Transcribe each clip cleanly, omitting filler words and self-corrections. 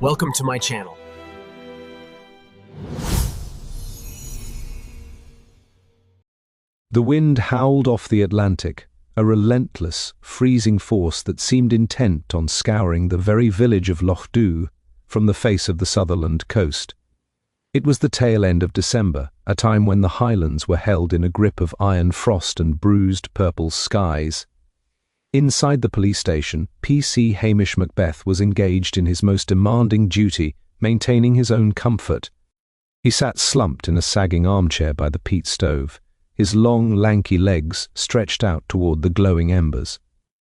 Welcome to my channel. The wind howled off the Atlantic, a relentless, freezing force that seemed intent on scouring the very village of Lochdubh from the face of the Sutherland coast. It was the tail end of December, a time when the Highlands were held in a grip of iron frost and bruised purple skies. Inside the police station, PC Hamish Macbeth was engaged in his most demanding duty, maintaining his own comfort. He sat slumped in a sagging armchair by the peat stove, his long, lanky legs stretched out toward the glowing embers.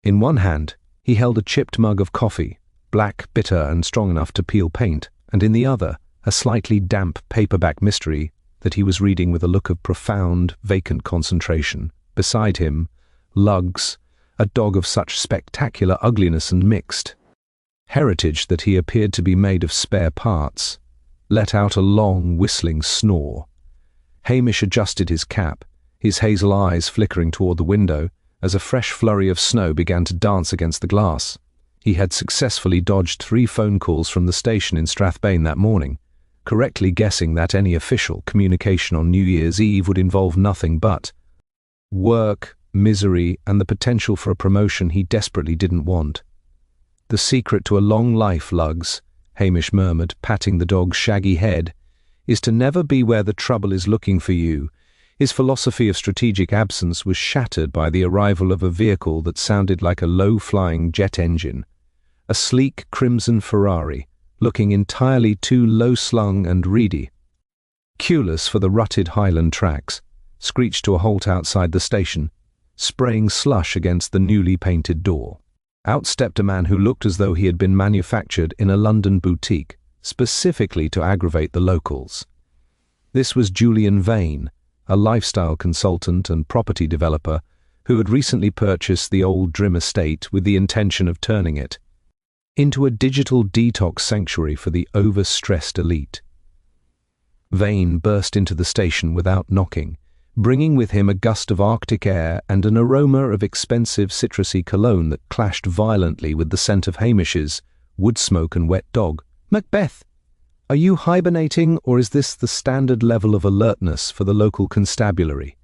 In one hand, he held a chipped mug of coffee, black, bitter, and strong enough to peel paint, and in the other, a slightly damp paperback mystery that he was reading with a look of profound, vacant concentration. Beside him, Lugs, a dog of such spectacular ugliness and mixed heritage that he appeared to be made of spare parts, let out a long, whistling snore. Hamish adjusted his cap, his hazel eyes flickering toward the window as a fresh flurry of snow began to dance against the glass. He had successfully dodged 3 phone calls from the station in Strathbane that morning, correctly guessing that any official communication on New Year's Eve would involve nothing but work, misery, and the potential for a promotion he desperately didn't want. "The secret to a long life, Lugs," Hamish murmured, patting the dog's shaggy head, "is to never be where the trouble is looking for you." His philosophy of strategic absence was shattered by the arrival of a vehicle that sounded like a low-flying jet engine. A sleek crimson Ferrari, looking entirely too low-slung and reedy. Cueless for the rutted Highland tracks, screeched to a halt outside the station, spraying slush against the newly painted door. Out stepped a man who looked as though he had been manufactured in a London boutique, specifically to aggravate the locals. This was Julian Vane, a lifestyle consultant and property developer who had recently purchased the old Drim estate with the intention of turning it into a digital detox sanctuary for the overstressed elite. Vane burst into the station without knocking, bringing with him a gust of Arctic air and an aroma of expensive citrusy cologne that clashed violently with the scent of Hamish's wood smoke and wet dog. "Macbeth, are you hibernating, or is this the standard level of alertness for the local constabulary?"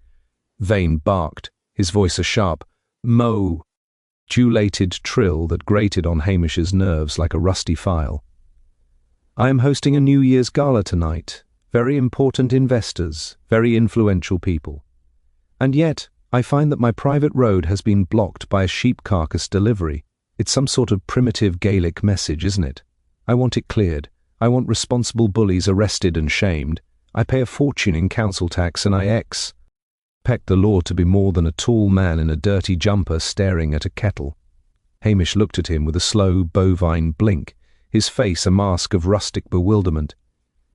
Vane barked, his voice a sharp, modulated trill that grated on Hamish's nerves like a rusty file. "I am hosting a New Year's gala tonight. Very important investors, very influential people. And yet, I find that my private road has been blocked by a sheep carcass delivery. It's some sort of primitive Gaelic message, isn't it? I want it cleared. I want responsible bullies arrested and shamed. I pay a fortune in council tax and I expect the law to be more than a tall man in a dirty jumper staring at a kettle." Hamish looked at him with a slow, bovine blink, his face a mask of rustic bewilderment.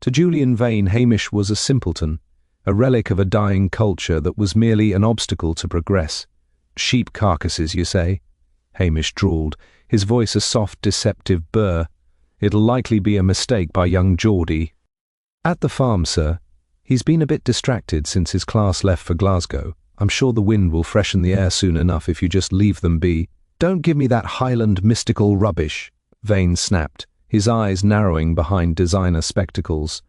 To Julian Vane, Hamish was a simpleton, a relic of a dying culture that was merely an obstacle to progress. "Sheep carcasses, you say?" Hamish drawled, his voice a soft, deceptive burr. "It'll likely be a mistake by young Geordie." "At the farm, sir. He's been a bit distracted since his class left for Glasgow. I'm sure the wind will freshen the air soon enough if you just leave them be." "Don't give me that Highland mystical rubbish," Vane snapped, his eyes narrowing behind designer spectacles.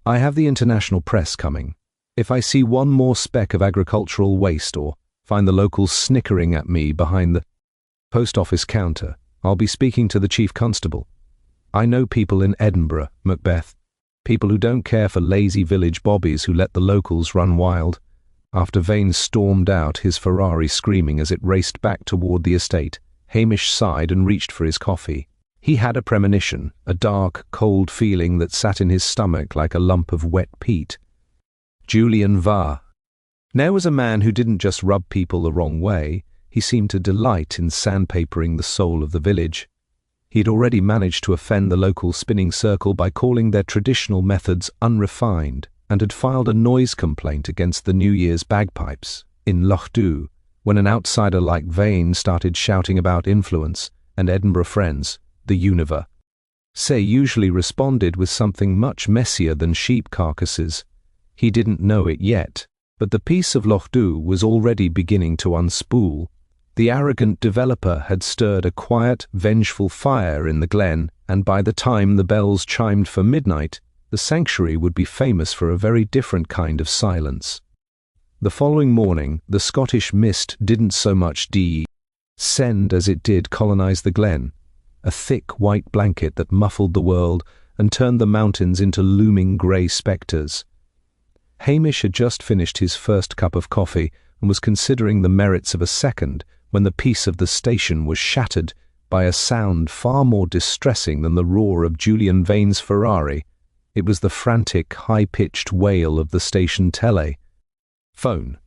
"I have the international press coming. If I see one more speck of agricultural waste or find the locals snickering at me behind the post office counter, I'll be speaking to the chief constable. I know people in Edinburgh, Macbeth, people who don't care for lazy village bobbies who let the locals run wild." After Vane stormed out, his Ferrari screaming as it raced back toward the estate, Hamish sighed and reached for his coffee. He had a premonition, a dark, cold feeling that sat in his stomach like a lump of wet peat. Julian Vane. Now was a man who didn't just rub people the wrong way, he seemed to delight in sandpapering the soul of the village. He had already managed to offend the local spinning circle by calling their traditional methods unrefined, and had filed a noise complaint against the New Year's bagpipes in Lochdubh when an outsider like Vane started shouting about influence and Edinburgh friends. The Univer usually responded with something much messier than sheep carcasses. He didn't know it yet, but the peace of Lochdubh was already beginning to unspool. The arrogant developer had stirred a quiet, vengeful fire in the glen, and by the time the bells chimed for midnight, the sanctuary would be famous for a very different kind of silence. The following morning, the Scottish mist didn't so much descend as it did colonize the glen, a thick white blanket that muffled the world and turned the mountains into looming grey spectres. Hamish had just finished his first cup of coffee and was considering the merits of a second when the peace of the station was shattered by a sound far more distressing than the roar of Julian Vane's Ferrari. It was the frantic, high-pitched wail of the station phone.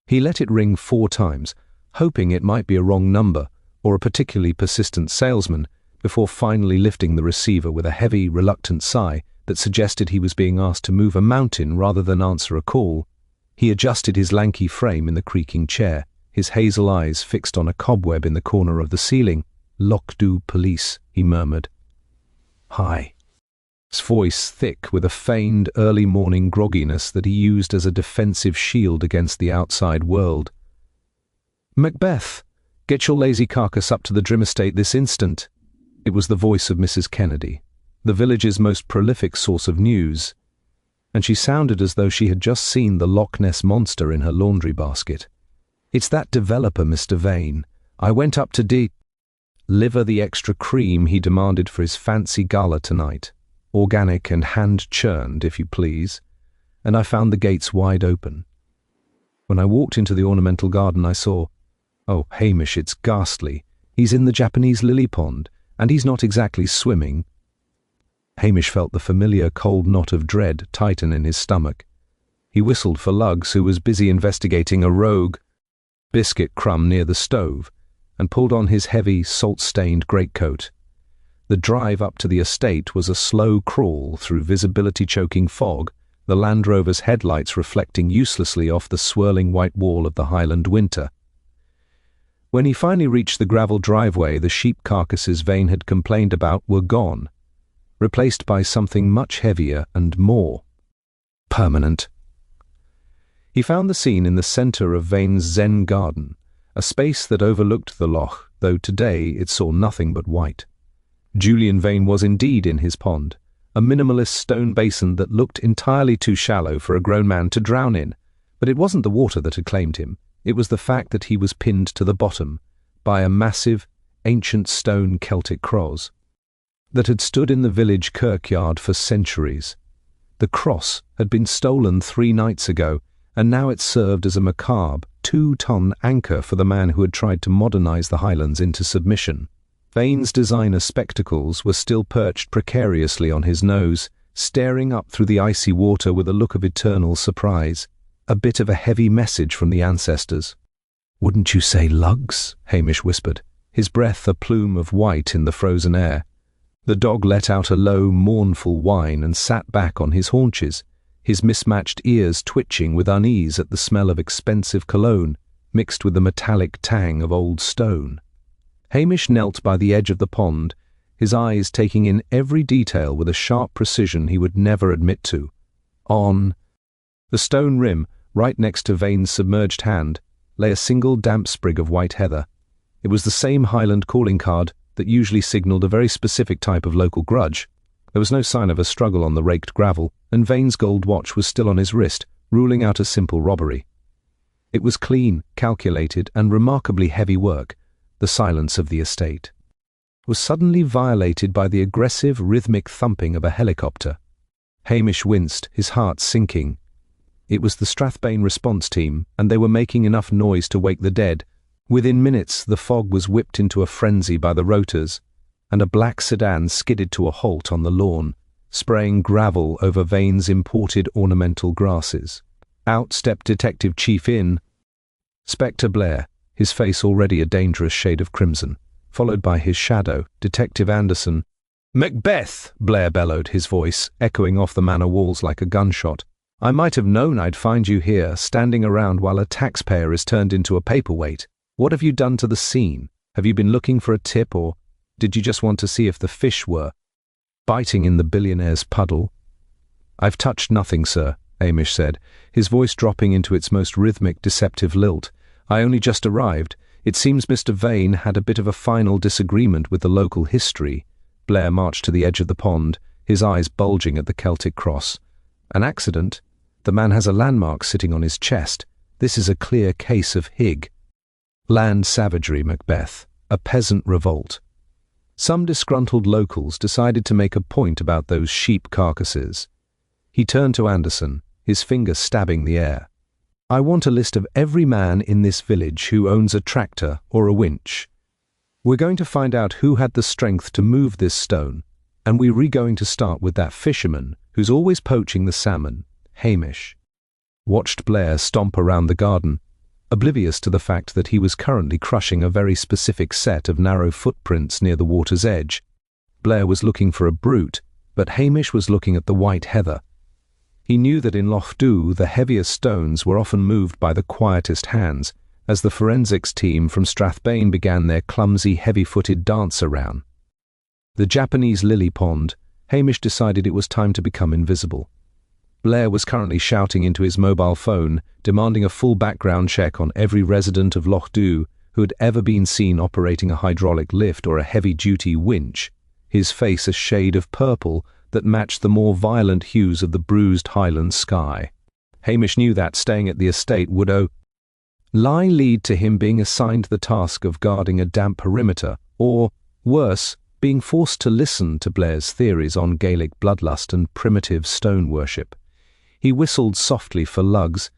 He let it ring 4 times, hoping it might be a wrong number or a particularly persistent salesman, before finally lifting the receiver with a heavy, reluctant sigh that suggested he was being asked to move a mountain rather than answer a call. He adjusted his lanky frame in the creaking chair, his hazel eyes fixed on a cobweb in the corner of the ceiling. "Lochdubh police," he murmured. "Hi." His voice thick with a feigned early-morning grogginess that he used as a defensive shield against the outside world. "Macbeth, get your lazy carcass up to the Drim estate this instant." It was the voice of Mrs. Kennedy, the village's most prolific source of news, and she sounded as though she had just seen the Loch Ness monster in her laundry basket. "It's that developer, Mr. Vane. I went up to deliver the extra cream he demanded for his fancy gala tonight. Organic and hand-churned, if you please, and I found the gates wide open. When I walked into the ornamental garden I saw, oh, Hamish, it's ghastly. He's in the Japanese lily pond, and he's not exactly swimming." Hamish felt the familiar cold knot of dread tighten in his stomach. He whistled for Luggs, who was busy investigating a rogue biscuit crumb near the stove, and pulled on his heavy, salt-stained greatcoat. The drive up to the estate was a slow crawl through visibility-choking fog, the Land Rover's headlights reflecting uselessly off the swirling white wall of the Highland winter. When he finally reached the gravel driveway, the sheep carcasses Vane had complained about were gone, replaced by something much heavier and more permanent. He found the scene in the centre of Vane's Zen garden, a space that overlooked the loch, though today it saw nothing but white. Julian Vane was indeed in his pond, a minimalist stone basin that looked entirely too shallow for a grown man to drown in. But it wasn't the water that had claimed him, it was the fact that he was pinned to the bottom by a massive, ancient stone Celtic cross that had stood in the village kirkyard for centuries. The cross had been stolen 3 nights ago, and now it served as a macabre, 2-ton anchor for the man who had tried to modernize the Highlands into submission. Vane's designer spectacles were still perched precariously on his nose, staring up through the icy water with a look of eternal surprise, a bit of a heavy message from the ancestors. "Wouldn't you say Luggs?" Hamish whispered, his breath a plume of white in the frozen air. The dog let out a low, mournful whine and sat back on his haunches, his mismatched ears twitching with unease at the smell of expensive cologne, mixed with the metallic tang of old stone. Hamish knelt by the edge of the pond, his eyes taking in every detail with a sharp precision he would never admit to. On the stone rim, right next to Vane's submerged hand, lay a single damp sprig of white heather. It was the same Highland calling card that usually signalled a very specific type of local grudge. There was no sign of a struggle on the raked gravel, and Vane's gold watch was still on his wrist, ruling out a simple robbery. It was clean, calculated, and remarkably heavy work. The silence of the estate was suddenly violated by the aggressive, rhythmic thumping of a helicopter. Hamish winced, his heart sinking. It was the Strathbane response team, and they were making enough noise to wake the dead. Within minutes, the fog was whipped into a frenzy by the rotors, and a black sedan skidded to a halt on the lawn, spraying gravel over Vane's imported ornamental grasses. Out stepped Detective Chief Inspector Blair, his face already a dangerous shade of crimson, followed by his shadow, Detective Anderson. "Macbeth!" Blair bellowed, his voice echoing off the manor walls like a gunshot. "I might have known I'd find you here, standing around while a taxpayer is turned into a paperweight. What have you done to the scene? Have you been looking for a tip, or did you just want to see if the fish were biting in the billionaire's puddle?" "I've touched nothing, sir," Hamish said, his voice dropping into its most rhythmic, deceptive lilt. "I only just arrived. It seems Mr. Vane had a bit of a final disagreement with the local history. Blair marched to the edge of the pond, his eyes bulging at the Celtic cross. An accident? The man has a landmark sitting on his chest. This is a clear case of Hig. Land savagery, Macbeth. A peasant revolt. Some disgruntled locals decided to make a point about those sheep carcasses. He turned to Anderson, his finger stabbing the air. I want a list of every man in this village who owns a tractor or a winch. We're going to find out who had the strength to move this stone, and we're going to start with that fisherman who's always poaching the salmon, Hamish. Watched Blair stomp around the garden, oblivious to the fact that he was currently crushing a very specific set of narrow footprints near the water's edge. Blair was looking for a brute, but Hamish was looking at the white heather. He knew that in Lochdubh the heaviest stones were often moved by the quietest hands, as the forensics team from Strathbane began their clumsy, heavy-footed dance around. The Japanese lily pond, Hamish decided it was time to become invisible. Blair was currently shouting into his mobile phone, demanding a full background check on every resident of Lochdubh who had ever been seen operating a hydraulic lift or a heavy-duty winch, his face a shade of purple that matched the more violent hues of the bruised Highland sky. Hamish knew that staying at the estate would lead to him being assigned the task of guarding a damp perimeter, or, worse, being forced to listen to Blair's theories on Gaelic bloodlust and primitive stone worship. He whistled softly for lugs,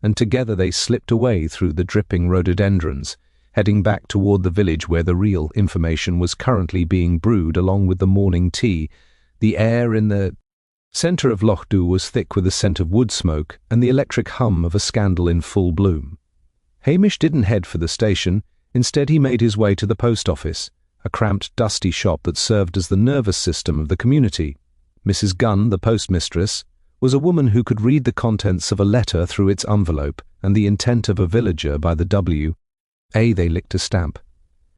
and together they slipped away through the dripping rhododendrons, heading back toward the village where the real information was currently being brewed along with the morning tea. The air in the centre of Lochdubh was thick with the scent of wood smoke and the electric hum of a scandal in full bloom. Hamish didn't head for the station. Instead he made his way to the post office, a cramped, dusty shop that served as the nervous system of the community. Mrs. Gunn, the postmistress, was a woman who could read the contents of a letter through its envelope and the intent of a villager by the W. They licked a stamp.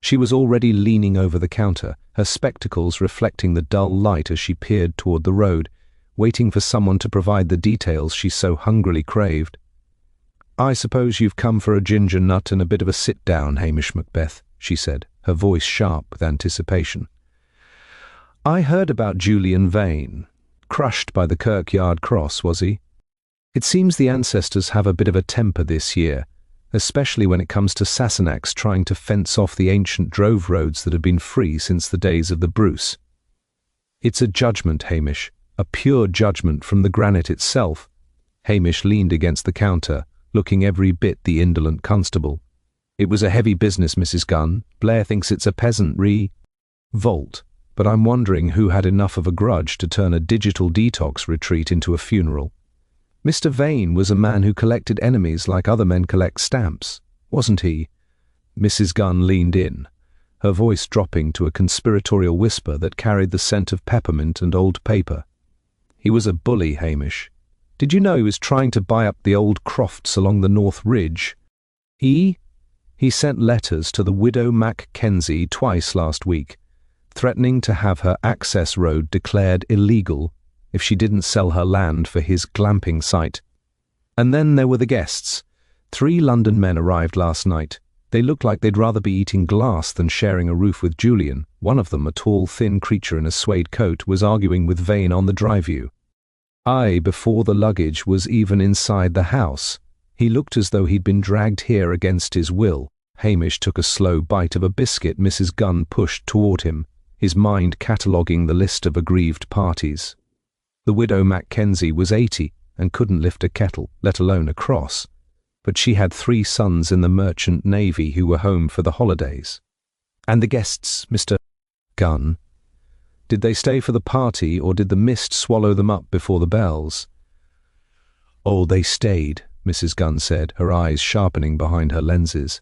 She was already leaning over the counter, her spectacles reflecting the dull light as she peered toward the road, waiting for someone to provide the details she so hungrily craved. I suppose you've come for a ginger nut and a bit of a sit-down, Hamish Macbeth, she said, her voice sharp with anticipation. I heard about Julian Vane. Crushed by the Kirkyard Cross, was he? It seems the ancestors have a bit of a temper this year, especially when it comes to Sassenachs trying to fence off the ancient drove roads that have been free since the days of the Bruce. It's a judgment, Hamish, a pure judgment from the granite itself. Hamish leaned against the counter, looking every bit the indolent constable. It was a heavy business, Mrs. Gunn. Blair thinks it's a peasant revolt, but I'm wondering who had enough of a grudge to turn a digital detox retreat into a funeral. Mr. Vane was a man who collected enemies like other men collect stamps, wasn't he? Mrs. Gunn leaned in, her voice dropping to a conspiratorial whisper that carried the scent of peppermint and old paper. He was a bully, Hamish. Did you know he was trying to buy up the old crofts along the North Ridge? He sent letters to the widow Mackenzie twice last week, threatening to have her access road declared illegal if she didn't sell her land for his glamping site. And then there were the guests. 3 London men arrived last night. They looked like they'd rather be eating glass than sharing a roof with Julian. One of them, a tall, thin creature in a suede coat, was arguing with Vane on the drive-view. Before the luggage was even inside the house. He looked as though he'd been dragged here against his will. Hamish took a slow bite of a biscuit Mrs. Gunn pushed toward him, his mind cataloguing the list of aggrieved parties. The widow Mackenzie was 80 and couldn't lift a kettle, let alone a cross, but she had 3 sons in the merchant navy who were home for the holidays. And the guests, Mr. Gunn, did they stay for the party or did the mist swallow them up before the bells? Oh, they stayed, Mrs. Gunn said, her eyes sharpening behind her lenses.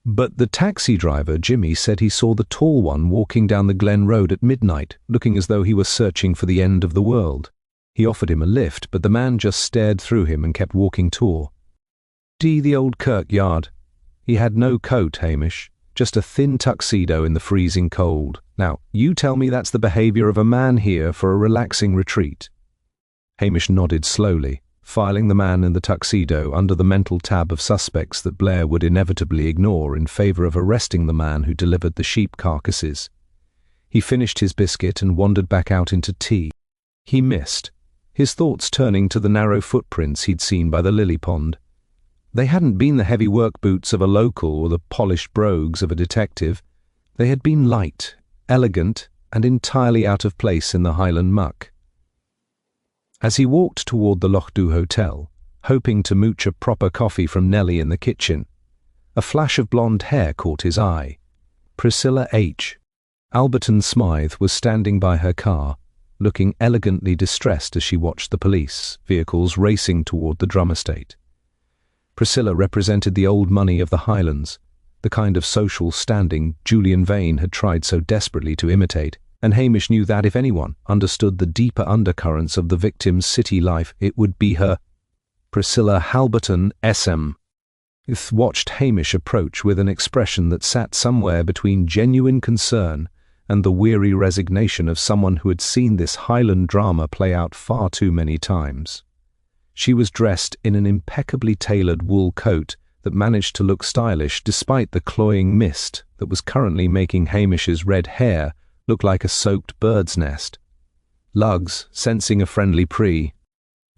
But the taxi driver, Jimmy, said he saw the tall one walking down the Glen Road at midnight, looking as though he were searching for the end of the world. He offered him a lift, but the man just stared through him and kept walking toward the old kirkyard. He had no coat, Hamish, just a thin tuxedo in the freezing cold. Now, you tell me that's the behaviour of a man here for a relaxing retreat. Hamish nodded slowly, filing the man in the tuxedo under the mental tab of suspects that Blair would inevitably ignore in favor of arresting the man who delivered the sheep carcasses. He finished his biscuit and wandered back out into tea. He missed, his thoughts turning to the narrow footprints he'd seen by the lily pond. They hadn't been the heavy work boots of a local or the polished brogues of a detective. They had been light, elegant, and entirely out of place in the Highland muck. As he walked toward the Lochdubh Hotel, hoping to mooch a proper coffee from Nellie in the kitchen, a flash of blonde hair caught his eye. Priscilla H. Alberton Smythe was standing by her car, looking elegantly distressed as she watched the police vehicles racing toward the drum estate. Priscilla represented the old money of the Highlands, the kind of social standing Julian Vane had tried so desperately to imitate, and Hamish knew that if anyone understood the deeper undercurrents of the victim's city life, it would be her. Priscilla Halberton SM. Ith watched Hamish approach with an expression that sat somewhere between genuine concern and the weary resignation of someone who had seen this Highland drama play out far too many times. She was dressed in an impeccably tailored wool coat that managed to look stylish despite the cloying mist that was currently making Hamish's red hair look like a soaked bird's nest. Lugs, sensing a friendly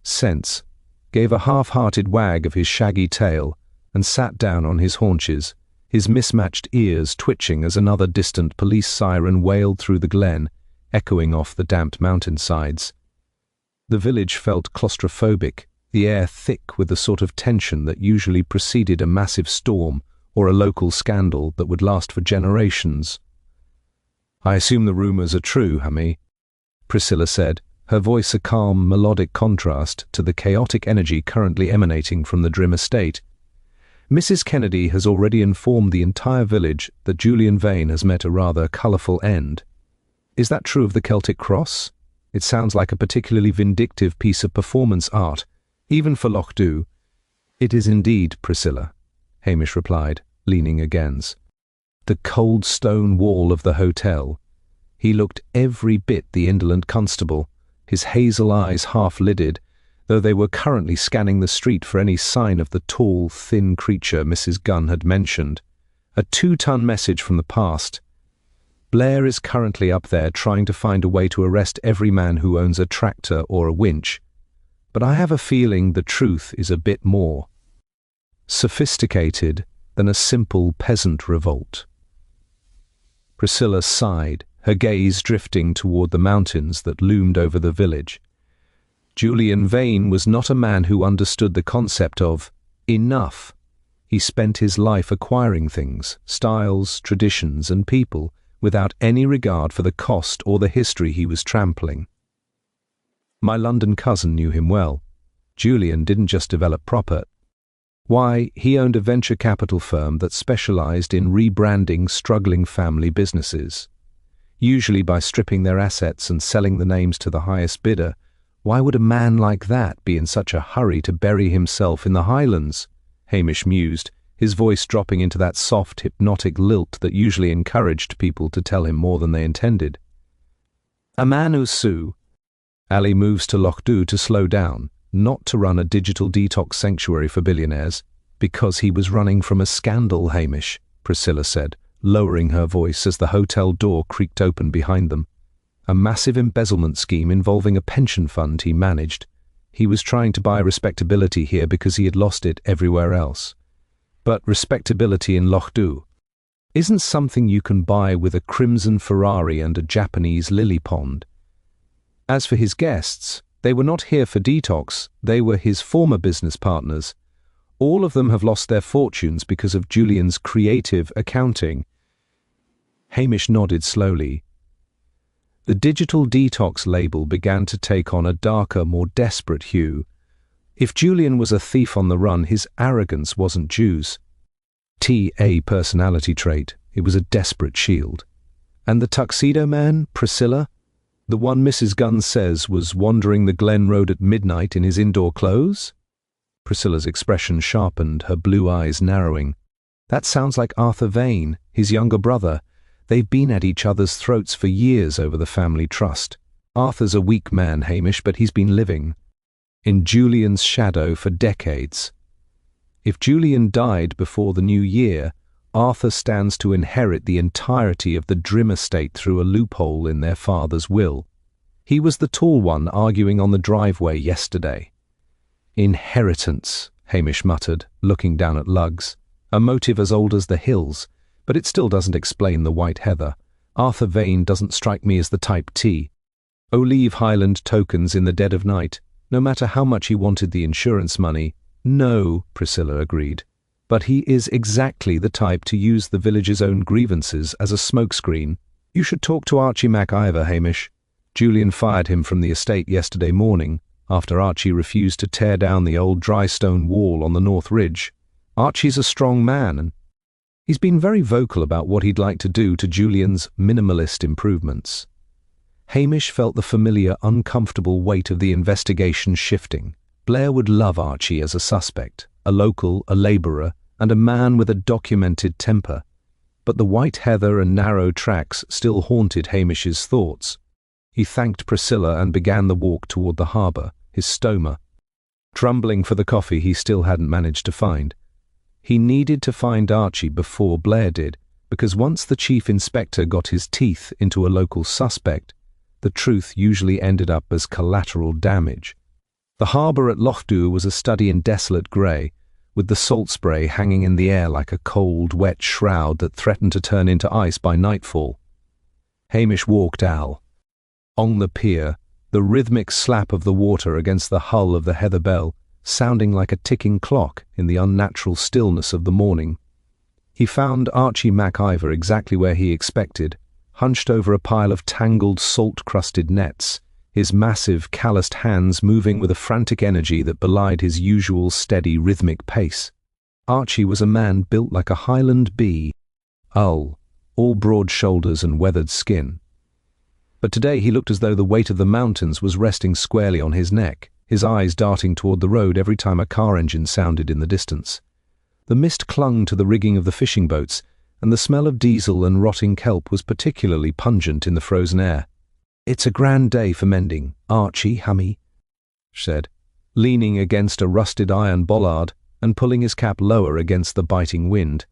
sense, gave a half-hearted wag of his shaggy tail and sat down on his haunches, his mismatched ears twitching as another distant police siren wailed through the glen, echoing off the damped mountainsides. The village felt claustrophobic, the air thick with the sort of tension that usually preceded a massive storm or a local scandal that would last for generations. "I assume the rumours are true, Hammy," Priscilla said, her voice a calm, melodic contrast to the chaotic energy currently emanating from the Drim estate. "Mrs. Kennedy has already informed the entire village that Julian Vane has met a rather colourful end. Is that true of the Celtic cross? It sounds like a particularly vindictive piece of performance art, even for Lochdubh." "It is indeed, Priscilla," Hamish replied, leaning against the cold stone wall of the hotel. He looked every bit the indolent constable, his hazel eyes half-lidded, though they were currently scanning the street for any sign of the tall, thin creature Mrs. Gunn had mentioned. A 2-ton message from the past. "Blair is currently up there trying to find a way to arrest every man who owns a tractor or a winch. But I have a feeling the truth is a bit more sophisticated than a simple peasant revolt." Priscilla sighed, her gaze drifting toward the mountains that loomed over the village. Julian Vane was not a man who understood the concept of enough. He spent his life acquiring things, styles, traditions, and people, without any regard for the cost or the history he was trampling. My London cousin knew him well. Julian didn't just develop proper. Why, he owned a venture capital firm that specialized in rebranding struggling family businesses. Usually by stripping their assets and selling the names to the highest bidder. Why would a man like that be in such a hurry to bury himself in the Highlands? Hamish mused, his voice dropping into that soft, hypnotic lilt that usually encouraged people to tell him more than they intended. "A man who's Sue." Ali moves to Lochdubh to slow down, not to run a digital detox sanctuary for billionaires, because he was running from a scandal, Hamish, Priscilla said, lowering her voice as the hotel door creaked open behind them. A massive embezzlement scheme involving a pension fund he managed. He was trying to buy respectability here because he had lost it everywhere else. But respectability in Lochdubh isn't something you can buy with a crimson Ferrari and a Japanese lily pond. As for his guests, they were not here for detox, they were his former business partners. All of them have lost their fortunes because of Julian's creative accounting. Hamish nodded slowly. The digital detox label began to take on a darker, more desperate hue. If Julian was a thief on the run, his arrogance wasn't Jews. A personality trait, it was a desperate shield. And the tuxedo man, Priscilla? The one Mrs. Gunn says was wandering the Glen Road at midnight in his indoor clothes? Priscilla's expression sharpened, her blue eyes narrowing. That sounds like Arthur Vane, his younger brother. They've been at each other's throats for years over the family trust. Arthur's a weak man, Hamish, but he's been living. in Julian's shadow for decades. If Julian died before the new year, Arthur stands to inherit the entirety of the Drim estate through a loophole in their father's will. He was the tall one arguing on the driveway yesterday. Inheritance, Hamish muttered, looking down at Lugs. A motive as old as the hills, but it still doesn't explain the white heather. Arthur Vane doesn't strike me as the type T. Leave Highland tokens in the dead of night, no matter how much he wanted the insurance money. No, Priscilla agreed. But he is exactly the type to use the village's own grievances as a smokescreen. You should talk to Archie MacIver, Hamish. Julian fired him from the estate yesterday morning, after Archie refused to tear down the old dry stone wall on the North Ridge. Archie's a strong man, and he's been very vocal about what he'd like to do to Julian's minimalist improvements. Hamish felt the familiar, uncomfortable weight of the investigation shifting. Blair would love Archie as a suspect, a local, a labourer, and a man with a documented temper. But the white heather and narrow tracks still haunted Hamish's thoughts. He thanked Priscilla and began the walk toward the harbour, his stoma, trumbling for the coffee he still hadn't managed to find. He needed to find Archie before Blair did, because once the chief inspector got his teeth into a local suspect, the truth usually ended up as collateral damage. The harbour at Lochdubh was a study in desolate grey, with the salt spray hanging in the air like a cold, wet shroud that threatened to turn into ice by nightfall. Hamish walked Al. On the pier, the rhythmic slap of the water against the hull of the Heather Bell, sounding like a ticking clock in the unnatural stillness of the morning. He found Archie MacIver exactly where he expected, hunched over a pile of tangled, salt-crusted nets, his massive, calloused hands moving with a frantic energy that belied his usual steady, rhythmic pace. Archie was a man built like a Highland bee, all broad shoulders and weathered skin. But today he looked as though the weight of the mountains was resting squarely on his neck, his eyes darting toward the road every time a car engine sounded in the distance. The mist clung to the rigging of the fishing boats, and the smell of diesel and rotting kelp was particularly pungent in the frozen air. "It's a grand day for mending, Archie, Hummy," said, leaning against a rusted iron bollard and pulling his cap lower against the biting wind.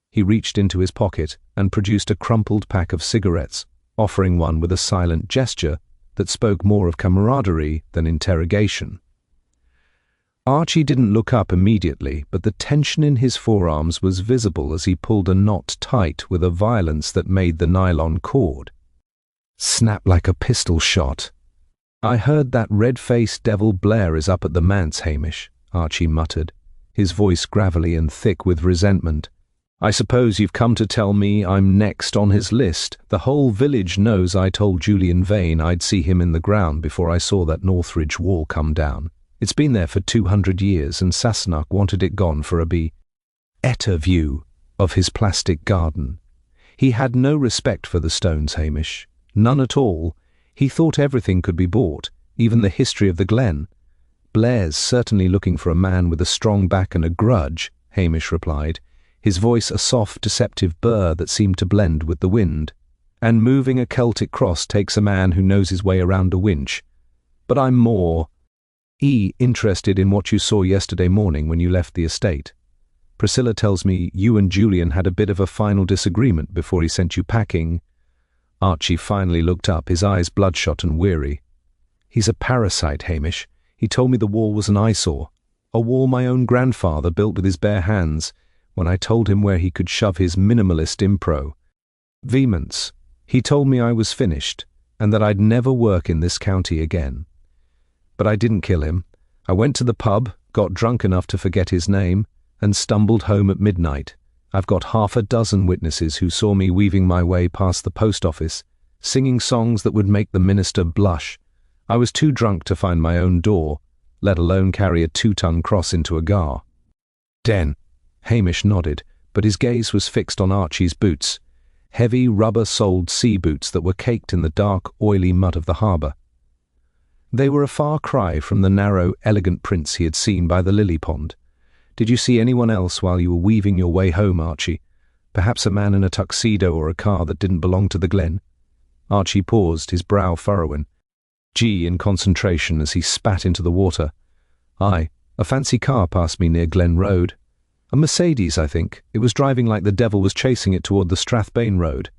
He reached into his pocket and produced a crumpled pack of cigarettes, offering one with a silent gesture that spoke more of camaraderie than interrogation. Archie didn't look up immediately, but the tension in his forearms was visible as he pulled a knot tight with a violence that made the nylon cord snap like a pistol shot. "I heard that red-faced devil Blair is up at the manse, Hamish," Archie muttered, his voice gravelly and thick with resentment. "I suppose you've come to tell me I'm next on his list. The whole village knows I told Julian Vane I'd see him in the ground before I saw that Northridge wall come down. It's been there for 200 years, and Sassenach wanted it gone for a better view of his plastic garden. He had no respect for the stones, Hamish. None at all. He thought everything could be bought, even the history of the glen." "Blair's certainly looking for a man with a strong back and a grudge," Hamish replied, his voice a soft, deceptive burr that seemed to blend with the wind. "And moving a Celtic cross takes a man who knows his way around a winch. But I'm more interested in what you saw yesterday morning when you left the estate. Priscilla tells me you and Julian had a bit of a final disagreement before he sent you packing." Archie finally looked up, his eyes bloodshot and weary. "He's a parasite, Hamish. He told me the wall was an eyesore, a wall my own grandfather built with his bare hands, when I told him where he could shove his minimalist impro. Vehemence. He told me I was finished, and that I'd never work in this county again. But I didn't kill him. I went to the pub, got drunk enough to forget his name, and stumbled home at midnight. I've got 6 witnesses who saw me weaving my way past the post office, singing songs that would make the minister blush. I was too drunk to find my own door, let alone carry a 2-ton cross into a gar." "Den." Hamish nodded, but his gaze was fixed on Archie's boots, heavy rubber-soled sea boots that were caked in the dark, oily mud of the harbour. They were a far cry from the narrow, elegant prints he had seen by the lily pond. "Did you see anyone else while you were weaving your way home, Archie? Perhaps a man in a tuxedo or a car that didn't belong to the glen?" Archie paused, his brow furrowing, in concentration as he spat into the water. "Aye, a fancy car passed me near Glen Road. A Mercedes, I think. It was driving like the devil was chasing it toward the Strathbane Road.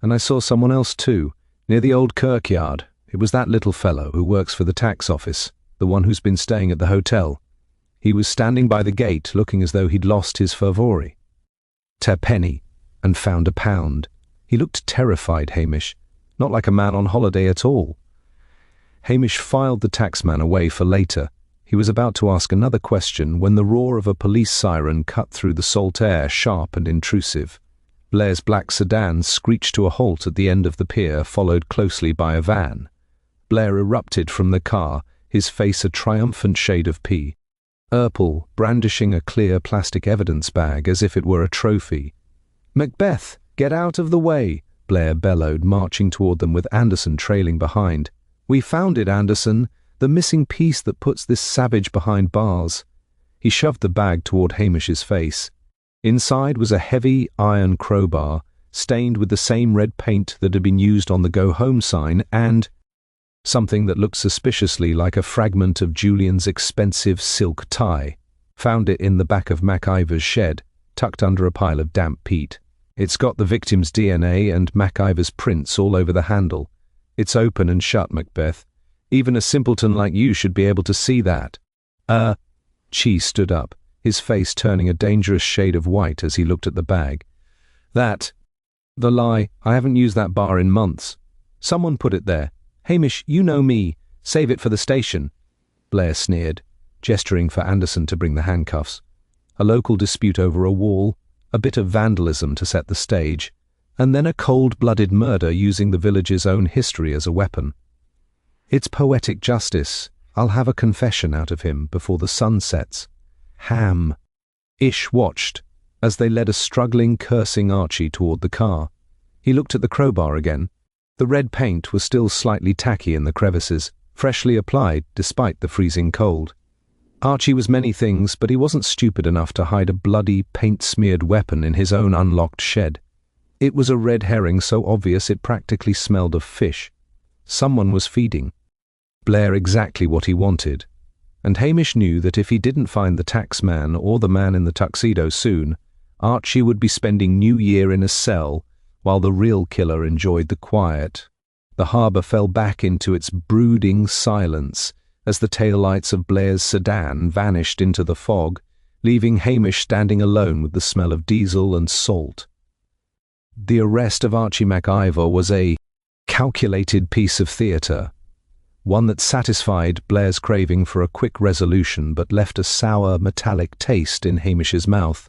And I saw someone else too, near the old kirkyard. It was that little fellow who works for the tax office, the one who's been staying at the hotel. He was standing by the gate looking as though he'd lost his fervory. "'Ter penny, and found £1. He looked terrified, Hamish, not like a man on holiday at all." Hamish filed the taxman away for later. He was about to ask another question when the roar of a police siren cut through the salt air, sharp and intrusive. Blair's black sedan screeched to a halt at the end of the pier, followed closely by a van. Blair erupted from the car, his face a triumphant shade of pea. Urple brandishing a clear plastic evidence bag as if it were a trophy. "Macbeth, get out of the way!" Blair bellowed, marching toward them with Anderson trailing behind. "We found it, Anderson, the missing piece that puts this savage behind bars." He shoved the bag toward Hamish's face. Inside was a heavy iron crowbar, stained with the same red paint that had been used on the Go Home sign, and something that looked suspiciously like a fragment of Julian's expensive silk tie. Found it in the back of MacIver's shed, tucked under a pile of damp peat. "It's got the victim's DNA and MacIver's prints all over the handle. It's open and shut, Macbeth. Even a simpleton like you should be able to see that." Chi stood up, his face turning a dangerous shade of white as he looked at the bag. The lie, I haven't used that bar in months. Someone put it there. Hamish, you know me. Save it for the station." Blair sneered, gesturing for Anderson to bring the handcuffs. A local dispute over a wall, a bit of vandalism to set the stage, and then a cold-blooded murder using the village's own history as a weapon. "It's poetic justice. I'll have a confession out of him before the sun sets." Ham. Ish watched as they led a struggling, cursing Archie toward the car. He looked at the crowbar again. The red paint was still slightly tacky in the crevices, freshly applied despite the freezing cold. Archie was many things, but he wasn't stupid enough to hide a bloody, paint-smeared weapon in his own unlocked shed. It was a red herring so obvious it practically smelled of fish. Someone was feeding Blair exactly what he wanted, and Hamish knew that if he didn't find the taxman or the man in the tuxedo soon, Archie would be spending New Year in a cell while the real killer enjoyed the quiet. The harbour fell back into its brooding silence as the taillights of Blair's sedan vanished into the fog, leaving Hamish standing alone with the smell of diesel and salt. The arrest of Archie MacIver was a calculated piece of theatre, one that satisfied Blair's craving for a quick resolution but left a sour, metallic taste in Hamish's mouth.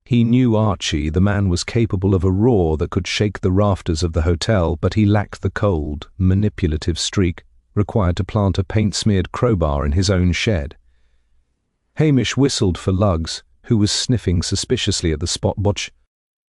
He knew Archie, the man was capable of a roar that could shake the rafters of the hotel, but he lacked the cold, manipulative streak required to plant a paint-smeared crowbar in his own shed. Hamish whistled for Lugs, who was sniffing suspiciously at the spot watch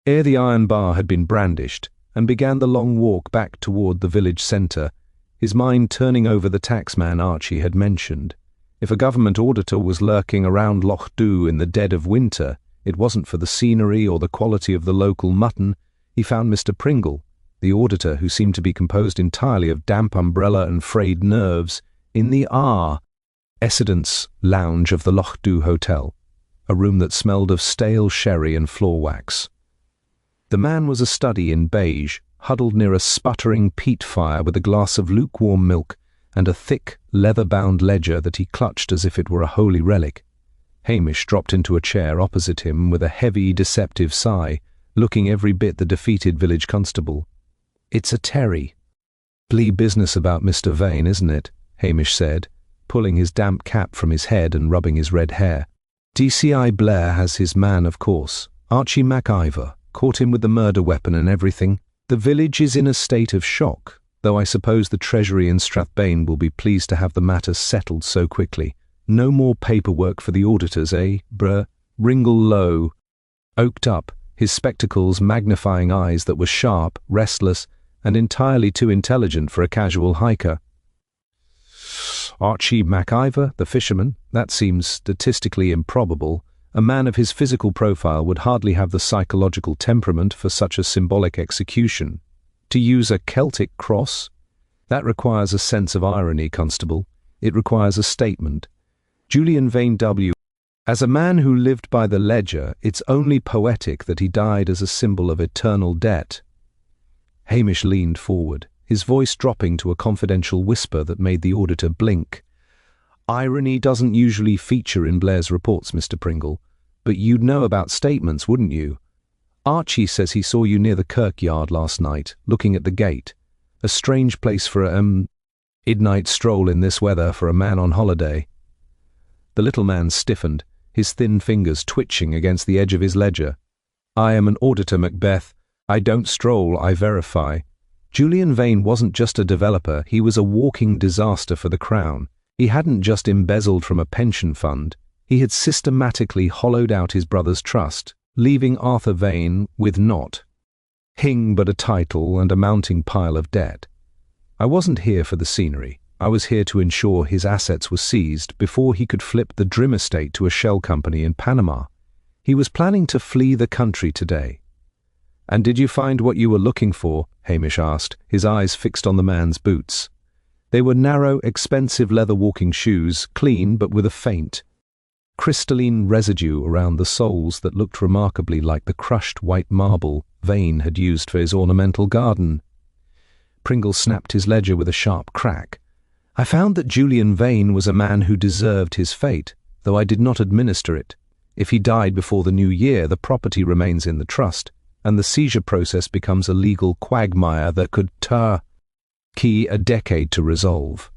ere the iron bar had been brandished, and began the long walk back toward the village centre, his mind turning over the taxman Archie had mentioned. If a government auditor was lurking around Lochdubh in the dead of winter, it wasn't for the scenery or the quality of the local mutton. He found Mr. Pringle, the auditor who seemed to be composed entirely of damp umbrella and frayed nerves, in the Essence lounge of the Lochdubh Hotel, a room that smelled of stale sherry and floor wax. The man was a study in beige, huddled near a sputtering peat fire with a glass of lukewarm milk and a thick, leather-bound ledger that he clutched as if it were a holy relic. Hamish dropped into a chair opposite him with a heavy, deceptive sigh, looking every bit the defeated village constable. "It's a Terry." "Blee business about Mr. Vane, isn't it?" Hamish said, pulling his damp cap from his head and rubbing his red hair. "DCI Blair has his man, of course. Archie MacIver. Caught him with the murder weapon and everything. The village is in a state of shock, though I suppose the Treasury in Strathbane will be pleased to have the matter settled so quickly. No more paperwork for the auditors, eh, bruh?" Ringle low, oaked up, his spectacles magnifying eyes that were sharp, restless, and entirely too intelligent for a casual hiker. "Archie MacIver, the fisherman? That seems statistically improbable. A man of his physical profile would hardly have the psychological temperament for such a symbolic execution. To use a Celtic cross? That requires a sense of irony, Constable. It requires a statement. Julian Vane W. As a man who lived by the ledger, it's only poetic that he died as a symbol of eternal debt. Hamish leaned forward, his voice dropping to a confidential whisper that made the auditor blink. Irony doesn't usually feature in Blair's reports, Mr. Pringle, but you'd know about statements, wouldn't you? Archie says he saw you near the kirkyard last night, looking at the gate. A strange place for a, midnight stroll in this weather for a man on holiday. The little man stiffened, his thin fingers twitching against the edge of his ledger. I am an auditor, Macbeth. I don't stroll, I verify. Julian Vane wasn't just a developer, he was a walking disaster for the Crown. He hadn't just embezzled from a pension fund, he had systematically hollowed out his brother's trust, leaving Arthur Vane with naught. But a title and a mounting pile of debt. I wasn't here for the scenery. I was here to ensure his assets were seized before he could flip the Drim estate to a shell company in Panama. He was planning to flee the country today. And did you find what you were looking for? Hamish asked, his eyes fixed on the man's boots. They were narrow, expensive leather walking shoes, clean but with a faint, crystalline residue around the soles that looked remarkably like the crushed white marble Vane had used for his ornamental garden. Pringle snapped his ledger with a sharp crack. I found that Julian Vane was a man who deserved his fate, though I did not administer it. If he died before the new year, the property remains in the trust, and the seizure process becomes a legal quagmire that could take a decade to resolve.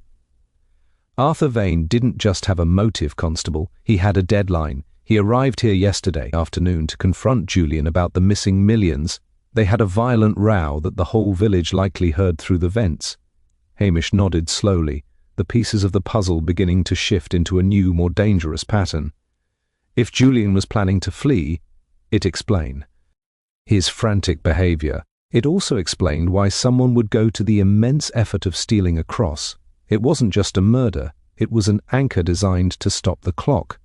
Arthur Vane didn't just have a motive, Constable, he had a deadline. He arrived here yesterday afternoon to confront Julian about the missing millions. They had a violent row that the whole village likely heard through the vents. Hamish nodded slowly, the pieces of the puzzle beginning to shift into a new, more dangerous pattern. If Julian was planning to flee, it explained his frantic behaviour. It also explained why someone would go to the immense effort of stealing a cross. It wasn't just a murder, it was an anchor designed to stop the clock.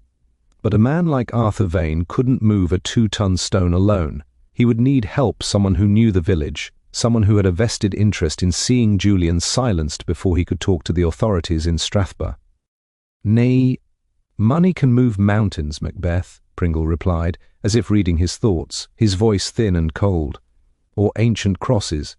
But a man like Arthur Vane couldn't move a 2-ton stone alone. He would need help, someone who knew the village, someone who had a vested interest in seeing Julian silenced before he could talk to the authorities in Strathbar. Nay, money can move mountains, Macbeth, Pringle replied, as if reading his thoughts, his voice thin and cold. Or ancient crosses.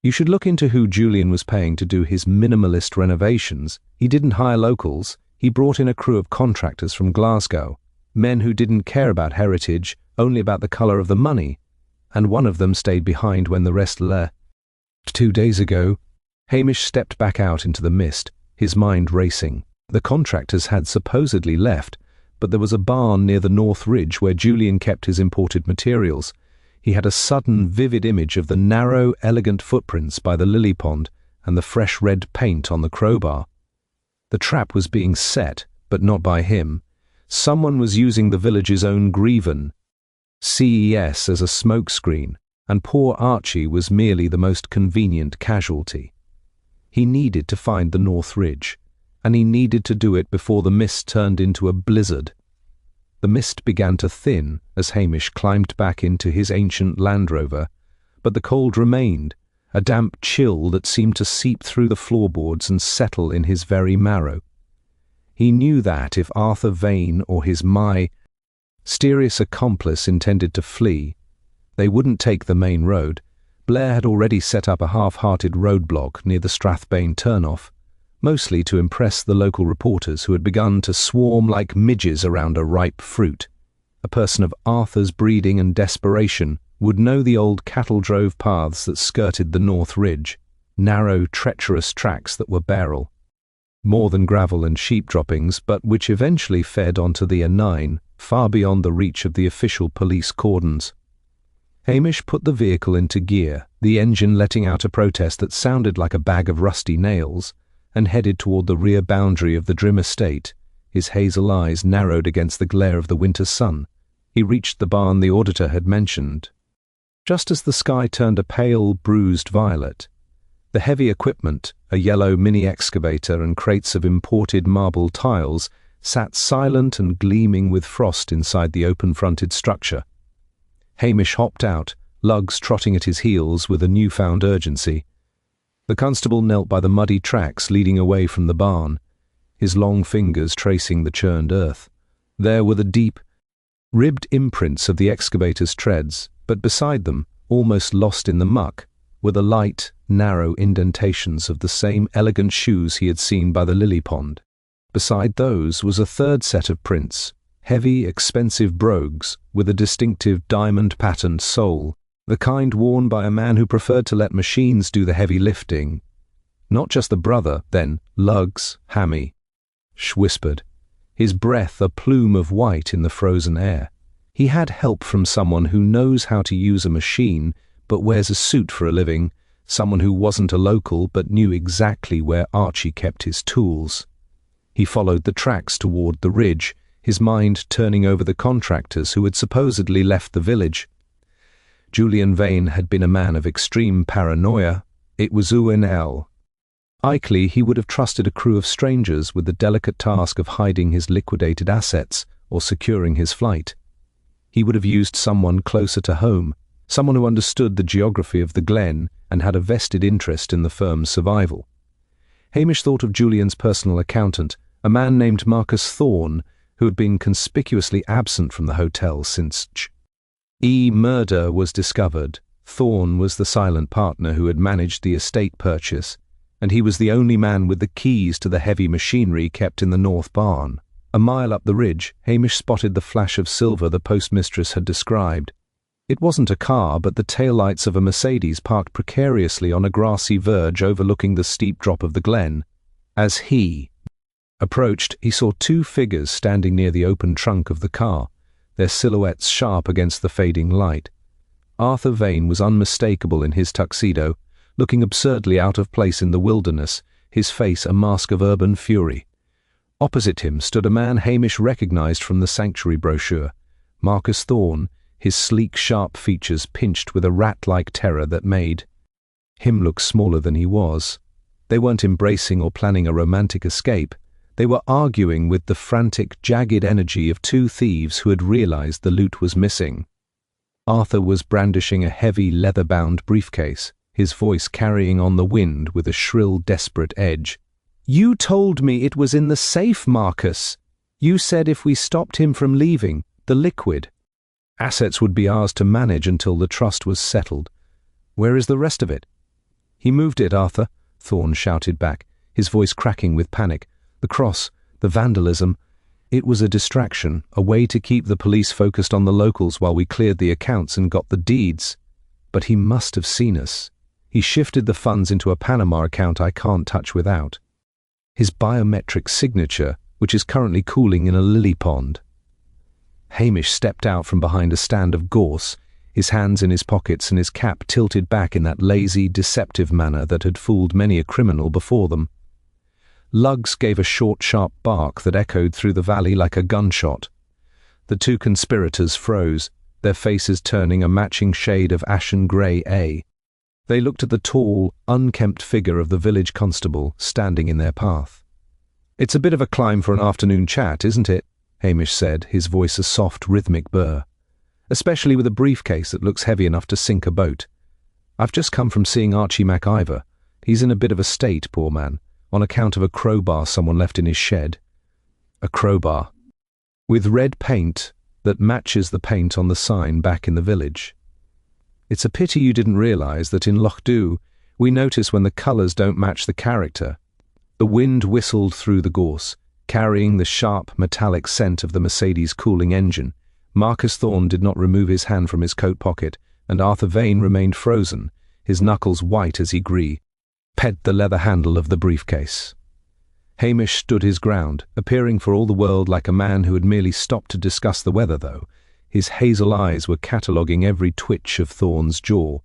You should look into who Julian was paying to do his minimalist renovations. He didn't hire locals, he brought in a crew of contractors from Glasgow, men who didn't care about heritage, only about the colour of the money, and one of them stayed behind when the rest left. 2 days ago, Hamish stepped back out into the mist, his mind racing. The contractors had supposedly left, but there was a barn near the North Ridge where Julian kept his imported materials. He had a sudden, vivid image of the narrow, elegant footprints by the lily pond and the fresh red paint on the crowbar. The trap was being set, but not by him. Someone was using the village's own Grieven, CES, as a smokescreen, and poor Archie was merely the most convenient casualty. He needed to find the North Ridge, and he needed to do it before the mist turned into a blizzard. The mist began to thin as Hamish climbed back into his ancient Land Rover, but the cold remained, a damp chill that seemed to seep through the floorboards and settle in his very marrow. He knew that if Arthur Vane or his mysterious accomplice intended to flee, they wouldn't take the main road. Blair had already set up a half-hearted roadblock near the Strathbane turnoff, mostly to impress the local reporters who had begun to swarm like midges around a ripe fruit. A person of Arthur's breeding and desperation would know the old cattle drove paths that skirted the North Ridge, narrow, treacherous tracks that were beryl, more than gravel and sheep droppings, but which eventually fed onto the A9, far beyond the reach of the official police cordons. Hamish put the vehicle into gear, the engine letting out a protest that sounded like a bag of rusty nails, and headed toward the rear boundary of the Drim estate, his hazel eyes narrowed against the glare of the winter sun. He reached the barn the auditor had mentioned. Just as the sky turned a pale, bruised violet, the heavy equipment, a yellow mini-excavator and crates of imported marble tiles, sat silent and gleaming with frost inside the open-fronted structure. Hamish hopped out, lugs trotting at his heels with a newfound urgency. The constable knelt by the muddy tracks leading away from the barn. his long fingers tracing the churned earth. There were the deep, ribbed imprints of the excavator's treads, but beside them, almost lost in the muck, were the light, narrow indentations of the same elegant shoes he had seen by the lily pond. Beside those was a third set of prints, heavy, expensive brogues with a distinctive diamond-patterned sole, the kind worn by a man who preferred to let machines do the heavy lifting. Not just the brother, then, Lugs, Hamish whispered, his breath a plume of white in the frozen air. He had help from someone who knows how to use a machine but wears a suit for a living, someone who wasn't a local but knew exactly where Archie kept his tools. He followed the tracks toward the ridge, his mind turning over the contractors who had supposedly left the village. Julian Vane had been a man of extreme paranoia. It was UNL. Likely he would have trusted a crew of strangers with the delicate task of hiding his liquidated assets or securing his flight. He would have used someone closer to home, someone who understood the geography of the glen and had a vested interest in the firm's survival. Hamish thought of Julian's personal accountant, a man named Marcus Thorne, who had been conspicuously absent from the hotel since murder was discovered. Thorne was the silent partner who had managed the estate purchase, and he was the only man with the keys to the heavy machinery kept in the north barn. A mile up the ridge, Hamish spotted the flash of silver the postmistress had described. It wasn't a car, but the taillights of a Mercedes parked precariously on a grassy verge overlooking the steep drop of the glen. As he approached, he saw two figures standing near the open trunk of the car, their silhouettes sharp against the fading light. Arthur Vane was unmistakable in his tuxedo, looking absurdly out of place in the wilderness, his face a mask of urban fury. Opposite him stood a man Hamish recognized from the sanctuary brochure, Marcus Thorne, his sleek, sharp features pinched with a rat-like terror that made him look smaller than he was. They weren't embracing or planning a romantic escape. They were arguing with the frantic, jagged energy of two thieves who had realized the loot was missing. Arthur was brandishing a heavy, leather-bound briefcase, his voice carrying on the wind with a shrill, desperate edge. "You told me it was in the safe, Marcus. You said if we stopped him from leaving, the liquid assets would be ours to manage until the trust was settled. Where is the rest of it?" "He moved it, Arthur," Thorne shouted back, his voice cracking with panic. "The cross, the vandalism. It was a distraction, a way to keep the police focused on the locals while we cleared the accounts and got the deeds. But he must have seen us. He shifted the funds into a Panama account I can't touch without his biometric signature, which is currently cooling in a lily pond." Hamish stepped out from behind a stand of gorse, his hands in his pockets and his cap tilted back in that lazy, deceptive manner that had fooled many a criminal before them. Lugs gave a short, sharp bark that echoed through the valley like a gunshot. The two conspirators froze, their faces turning a matching shade of ashen grey. They looked at the tall, unkempt figure of the village constable standing in their path. "It's a bit of a climb for an afternoon chat, isn't it?" Hamish said, his voice a soft, rhythmic burr. "Especially with a briefcase that looks heavy enough to sink a boat. I've just come from seeing Archie Macbeth. He's in a bit of a state, poor man, on account of a crowbar someone left in his shed." A crowbar, with red paint that matches the paint on the sign back in the village. "It's a pity you didn't realize that in Lochdubh we notice when the colors don't match the character." The wind whistled through the gorse, carrying the sharp, metallic scent of the Mercedes cooling engine. Marcus Thorne did not remove his hand from his coat pocket, and Arthur Vane remained frozen, his knuckles white as he ped the leather handle of the briefcase. Hamish stood his ground, appearing for all the world like a man who had merely stopped to discuss the weather, though. His hazel eyes were cataloguing every twitch of Thorne's jaw.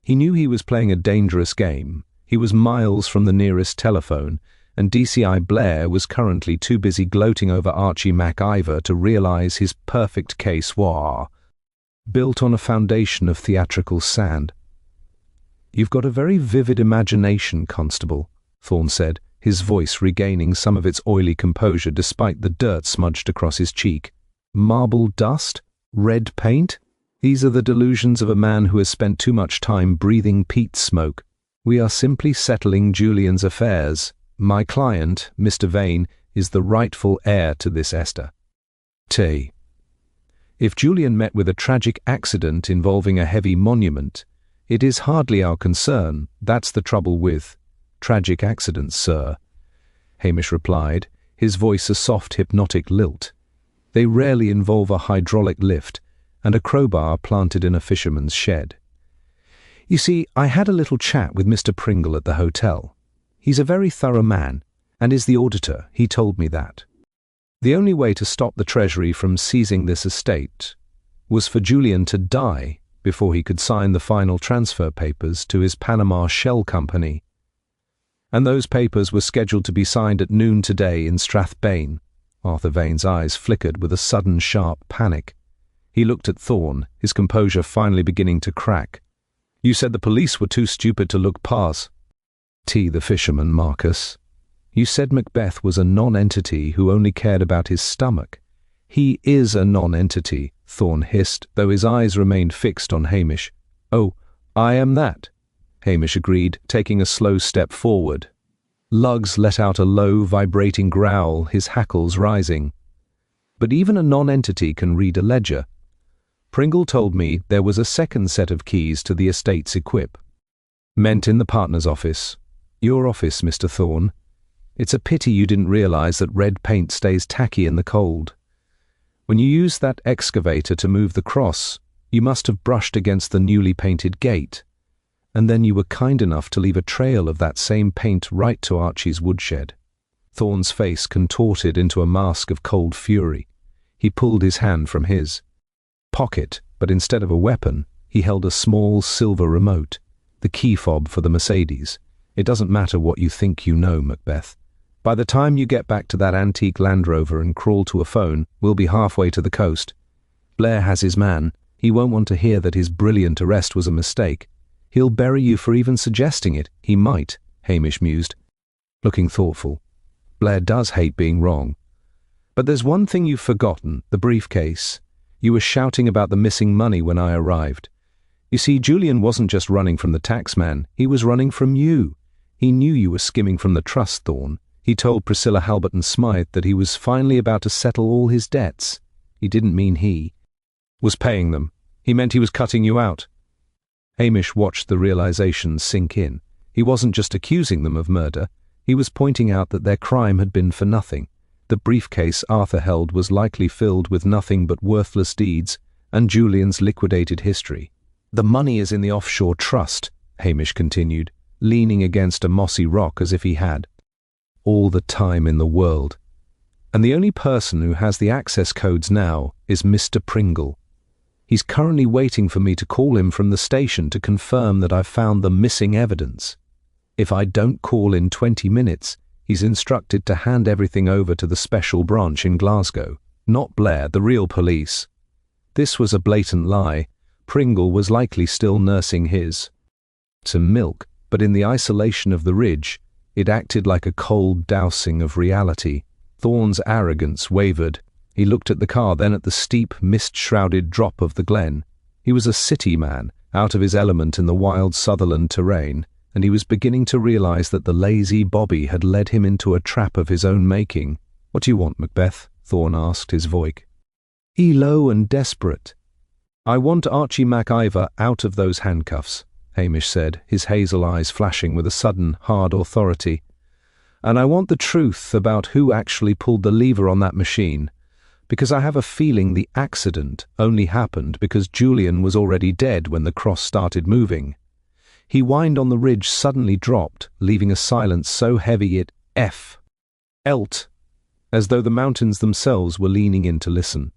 He knew he was playing a dangerous game. He was miles from the nearest telephone, and DCI Blair was currently too busy gloating over Archie Macbeth to realize his perfect case was built on a foundation of theatrical sand. "You've got a very vivid imagination, Constable," Thorne said, his voice regaining some of its oily composure despite the dirt smudged across his cheek. "Marble dust? Red paint? These are the delusions of a man who has spent too much time breathing peat smoke. We are simply settling Julian's affairs. my client, Mr. Vane, is the rightful heir to this Esther. T. If Julian met with a tragic accident involving a heavy monument, it is hardly our concern. That's the trouble with tragic accidents, sir, Hamish replied, his voice a soft hypnotic lilt. They rarely involve a hydraulic lift and a crowbar planted in a fisherman's shed. You see, I had a little chat with Mr. Pringle at the hotel. He's a very thorough man, and is the auditor. He told me that. The only way to stop the Treasury from seizing this estate was for Julian to die before he could sign the final transfer papers to his Panama shell company. And those papers were scheduled to be signed at noon today in Strathbane. Arthur Vane's eyes flickered with a sudden sharp panic. He looked at Thorne, his composure finally beginning to crack. You said the police were too stupid to look past. T. the fisherman, Marcus. You said Macbeth was a non-entity who only cared about his stomach. He is a non-entity, Thorne hissed, though his eyes remained fixed on Hamish. Oh, I am that, Hamish agreed, taking a slow step forward. Luggs let out a low, vibrating growl, his hackles rising. But even a non-entity can read a ledger. Pringle told me there was a second set of keys to the estate's equip. Meant in the partner's office. Your office, Mr. Thorne. It's a pity you didn't realize that red paint stays tacky in the cold. When you used that excavator to move the cross, you must have brushed against the newly painted gate, and then you were kind enough to leave a trail of that same paint right to Archie's woodshed. Thorne's face contorted into a mask of cold fury. He pulled his hand from his pocket, but instead of a weapon, he held a small silver remote, the key fob for the Mercedes. It doesn't matter what you think you know, Macbeth. By the time you get back to that antique Land Rover and crawl to a phone, we'll be halfway to the coast. Blair has his man. He won't want to hear that his brilliant arrest was a mistake. He'll bury you for even suggesting it. He might, Hamish mused, looking thoughtful. Blair does hate being wrong. But there's one thing you've forgotten, the briefcase. You were shouting about the missing money when I arrived. You see, Julian wasn't just running from the taxman, he was running from you. He knew you were skimming from the trust, Thorne. He told Priscilla Halberton Smythe that he was finally about to settle all his debts. He didn't mean he was paying them. He meant he was cutting you out. Hamish watched the realization sink in. He wasn't just accusing them of murder. He was pointing out that their crime had been for nothing. The briefcase Arthur held was likely filled with nothing but worthless deeds and Julian's liquidated history. The money is in the offshore trust, Hamish continued, leaning against a mossy rock as if he had all the time in the world. And the only person who has the access codes now is Mr. Pringle. He's currently waiting for me to call him from the station to confirm that I've found the missing evidence. If I don't call in 20 minutes, he's instructed to hand everything over to the special branch in Glasgow, not Blair, the real police. This was a blatant lie. Pringle was likely still nursing his some milk, but in the isolation of the ridge, it acted like a cold dousing of reality. Thorne's arrogance wavered. He looked at the car, then at the steep, mist-shrouded drop of the glen. He was a city man, out of his element in the wild Sutherland terrain, and he was beginning to realize that the lazy Bobby had led him into a trap of his own making. What do you want, Macbeth? Thorne asked his voice low and desperate. I want Archie MacIver out of those handcuffs, Hamish said, his hazel eyes flashing with a sudden, hard authority. And I want the truth about who actually pulled the lever on that machine, because I have a feeling the accident only happened because Julian was already dead when the cross started moving. He whined on the ridge suddenly dropped, leaving a silence so heavy it felt as though the mountains themselves were leaning in to listen.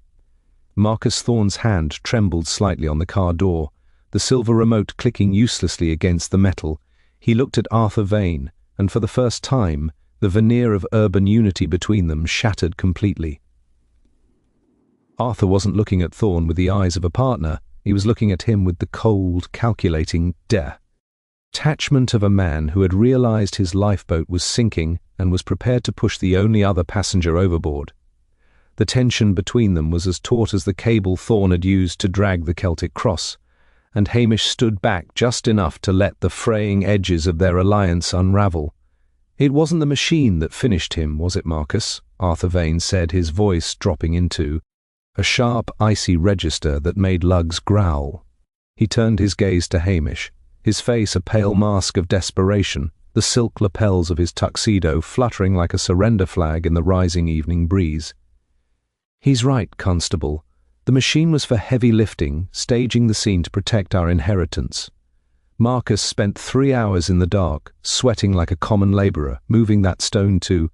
Marcus Thorne's hand trembled slightly on the car door, the silver remote clicking uselessly against the metal. He looked at Arthur Vane, and for the first time, the veneer of urban unity between them shattered completely. Arthur wasn't looking at Thorne with the eyes of a partner. He was looking at him with the cold, calculating detachment of a man who had realized his lifeboat was sinking and was prepared to push the only other passenger overboard. The tension between them was as taut as the cable Thorne had used to drag the Celtic cross, and Hamish stood back just enough to let the fraying edges of their alliance unravel. "It wasn't the machine that finished him, was it, Marcus?" Arthur Vane said, his voice dropping into a sharp, icy register that made lugs growl. He turned his gaze to Hamish, his face a pale mask of desperation, the silk lapels of his tuxedo fluttering like a surrender flag in the rising evening breeze. "He's right, Constable. The machine was for heavy lifting, staging the scene to protect our inheritance. Marcus spent 3 hours in the dark, sweating like a common labourer, moving that stone to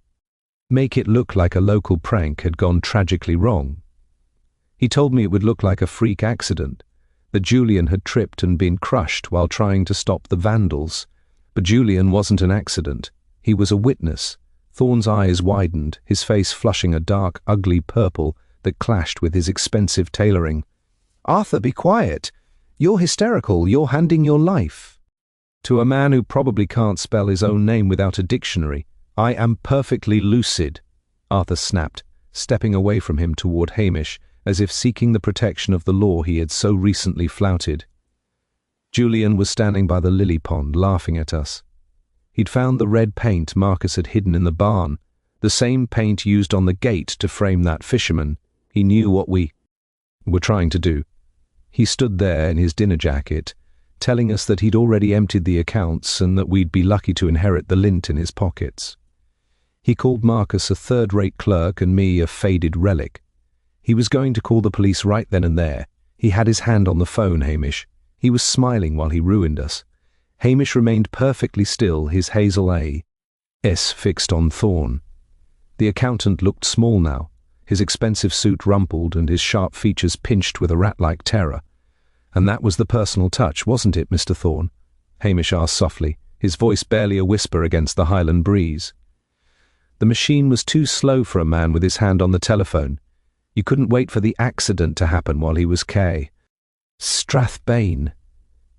make it look like a local prank had gone tragically wrong. He told me it would look like a freak accident, that Julian had tripped and been crushed while trying to stop the vandals. But Julian wasn't an accident. He was a witness." Thorne's eyes widened, his face flushing a dark, ugly purple that clashed with his expensive tailoring. "Arthur, be quiet. You're hysterical. You're handing your life to a man who probably can't spell his own name without a dictionary. I am perfectly lucid," Arthur snapped, stepping away from him toward Hamish, as if seeking the protection of the law he had so recently flouted. Julian was standing by the lily pond, laughing at us. He'd found the red paint Marcus had hidden in the barn, the same paint used on the gate to frame that fisherman. He knew what we were trying to do. He stood there in his dinner jacket, telling us that he'd already emptied the accounts and that we'd be lucky to inherit the lint in his pockets. He called Marcus a third-rate clerk and me a faded relic. He was going to call the police right then and there. He had his hand on the phone, Hamish. He was smiling while he ruined us. Hamish remained perfectly still, his hazel eyes fixed on Thorne. The accountant looked small now, his expensive suit rumpled and his sharp features pinched with a rat-like terror. "And that was the personal touch, wasn't it, Mr. Thorne?" Hamish asked softly, his voice barely a whisper against the Highland breeze. The machine was too slow for a man with his hand on the telephone. You couldn't wait for the accident to happen while he was Strathbane.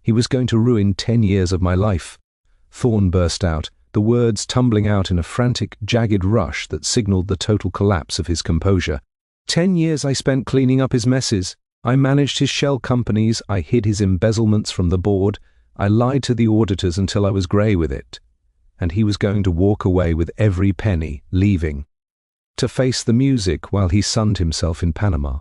He was going to ruin 10 years of my life. Thorne burst out, the words tumbling out in a frantic, jagged rush that signalled the total collapse of his composure. 10 years I spent cleaning up his messes. I managed his shell companies, I hid his embezzlements from the board, I lied to the auditors until I was grey with it. And he was going to walk away with every penny, leaving to face the music while he sunned himself in Panama.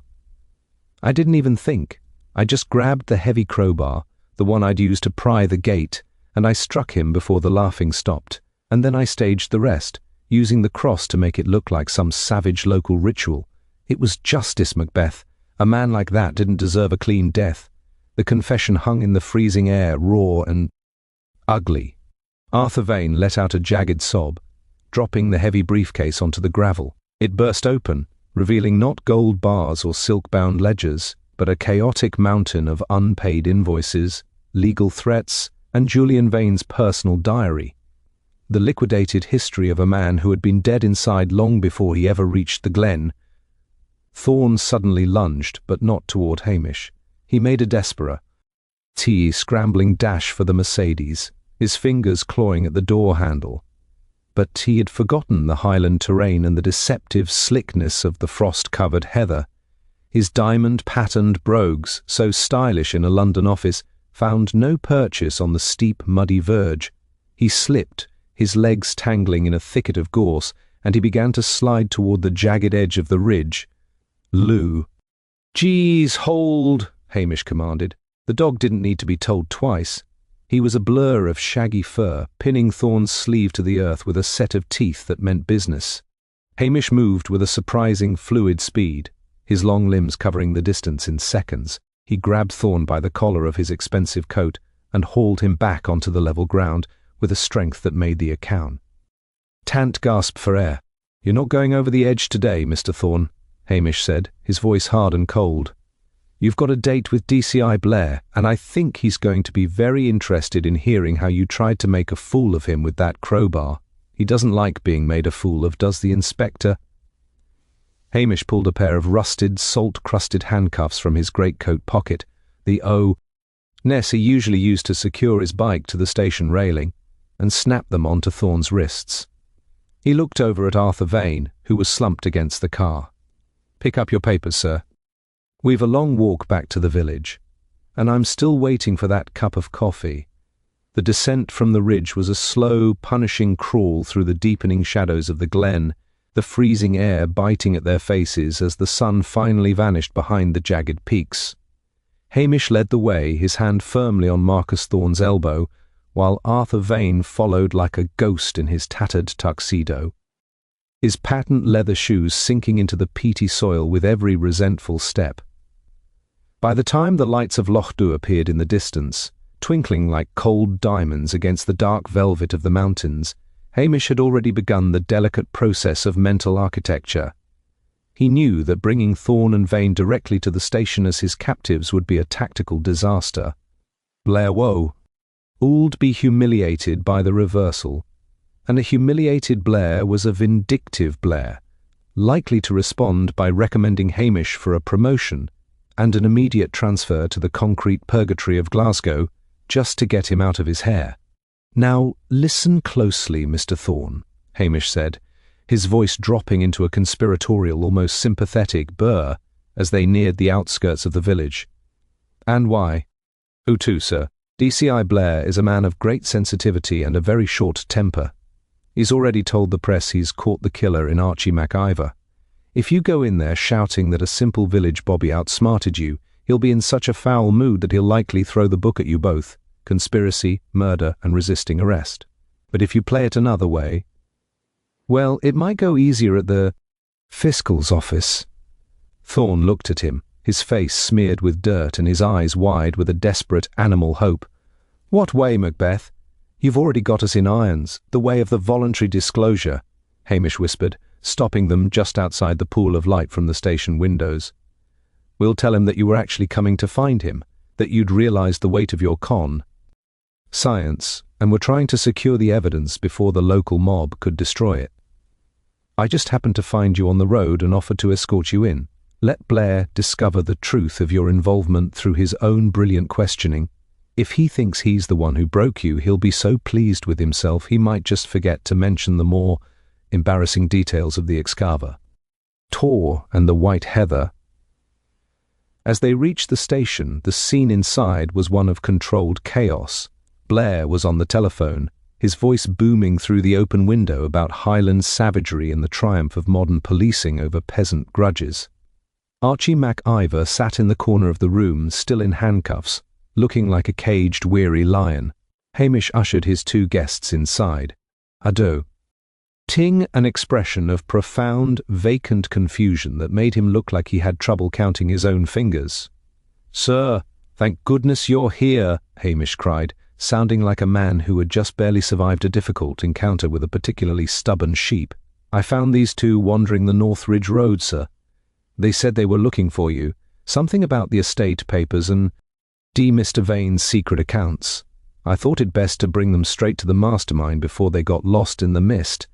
I didn't even think. I just grabbed the heavy crowbar, the one I'd used to pry the gate, and I struck him before the laughing stopped, and then I staged the rest, using the cross to make it look like some savage local ritual. It was justice, Macbeth. A man like that didn't deserve a clean death. The confession hung in the freezing air, raw and ugly. Arthur Vane let out a jagged sob, dropping the heavy briefcase onto the gravel. It burst open, revealing not gold bars or silk-bound ledgers, but a chaotic mountain of unpaid invoices, legal threats, and Julian Vane's personal diary. The liquidated history of a man who had been dead inside long before he ever reached the glen. Thorne suddenly lunged, but not toward Hamish. He made a desperate scrambling dash for the Mercedes, his fingers clawing at the door handle. But he had forgotten the Highland terrain and the deceptive slickness of the frost-covered heather. His diamond-patterned brogues, so stylish in a London office, found no purchase on the steep, muddy verge. He slipped, his legs tangling in a thicket of gorse, and he began to slide toward the jagged edge of the ridge. "Lou." "Geez, hold," Hamish commanded. The dog didn't need to be told twice. He was a blur of shaggy fur, pinning Thorne's sleeve to the earth with a set of teeth that meant business. Hamish moved with a surprising fluid speed, his long limbs covering the distance in seconds. He grabbed Thorne by the collar of his expensive coat and hauled him back onto the level ground with a strength that made the account. Tant gasped for air. "You're not going over the edge today, Mr. Thorne," Hamish said, his voice hard and cold. "You've got a date with DCI Blair, and I think he's going to be very interested in hearing how you tried to make a fool of him with that crowbar. He doesn't like being made a fool of, does the inspector?" Hamish pulled a pair of rusted, salt-crusted handcuffs from his greatcoat pocket, the ness he usually used to secure his bike to the station railing, and snapped them onto Thorne's wrists. He looked over at Arthur Vane, who was slumped against the car. "Pick up your papers, sir. We've a long walk back to the village, and I'm still waiting for that cup of coffee." The descent from the ridge was a slow, punishing crawl through the deepening shadows of the glen, the freezing air biting at their faces as the sun finally vanished behind the jagged peaks. Hamish led the way, his hand firmly on Marcus Thorne's elbow, while Arthur Vane followed like a ghost in his tattered tuxedo, his patent leather shoes sinking into the peaty soil with every resentful step. By the time the lights of Lochdubh appeared in the distance, twinkling like cold diamonds against the dark velvet of the mountains, Hamish had already begun the delicate process of mental architecture. He knew that bringing Thorne and Vane directly to the station as his captives would be a tactical disaster. Blair woe. All'd be humiliated by the reversal, and a humiliated Blair was a vindictive Blair, likely to respond by recommending Hamish for a promotion and an immediate transfer to the concrete purgatory of Glasgow, just to get him out of his hair. "Now, listen closely, Mr. Thorne," Hamish said, his voice dropping into a conspiratorial, almost sympathetic burr as they neared the outskirts of the village. "And why?" "Who to, sir? DCI Blair is a man of great sensitivity and a very short temper. He's already told the press he's caught the killer in Archie MacIver. If you go in there shouting that a simple village bobby outsmarted you, he'll be in such a foul mood that he'll likely throw the book at you both, conspiracy, murder, and resisting arrest. But if you play it another way, well, it might go easier at the fiscal's office." Thorne looked at him, his face smeared with dirt and his eyes wide with a desperate animal hope. "What way, Macbeth? You've already got us in irons, the way of the voluntary disclosure," Hamish whispered, stopping them just outside the pool of light from the station windows. "We'll tell him that you were actually coming to find him, that you'd realized the weight of your science, and were trying to secure the evidence before the local mob could destroy it. I just happened to find you on the road and offered to escort you in. Let Blair discover the truth of your involvement through his own brilliant questioning. If he thinks he's the one who broke you, he'll be so pleased with himself he might just forget to mention the more embarrassing details of the Excava. Tor and the White Heather." As they reached the station, the scene inside was one of controlled chaos. Blair was on the telephone, his voice booming through the open window about Highland savagery and the triumph of modern policing over peasant grudges. Archie MacIver sat in the corner of the room, still in handcuffs, looking like a caged, weary lion. Hamish ushered his two guests inside. "Ado." Ting an expression of profound, vacant confusion that made him look like he had trouble counting his own fingers. "Sir, thank goodness you're here," Hamish cried, sounding like a man who had just barely survived a difficult encounter with a particularly stubborn sheep. "I found these two wandering the North Ridge Road, sir. They said they were looking for you, something about the estate papers and Mr. Vane's secret accounts. I thought it best to bring them straight to the mastermind before they got lost in the mist."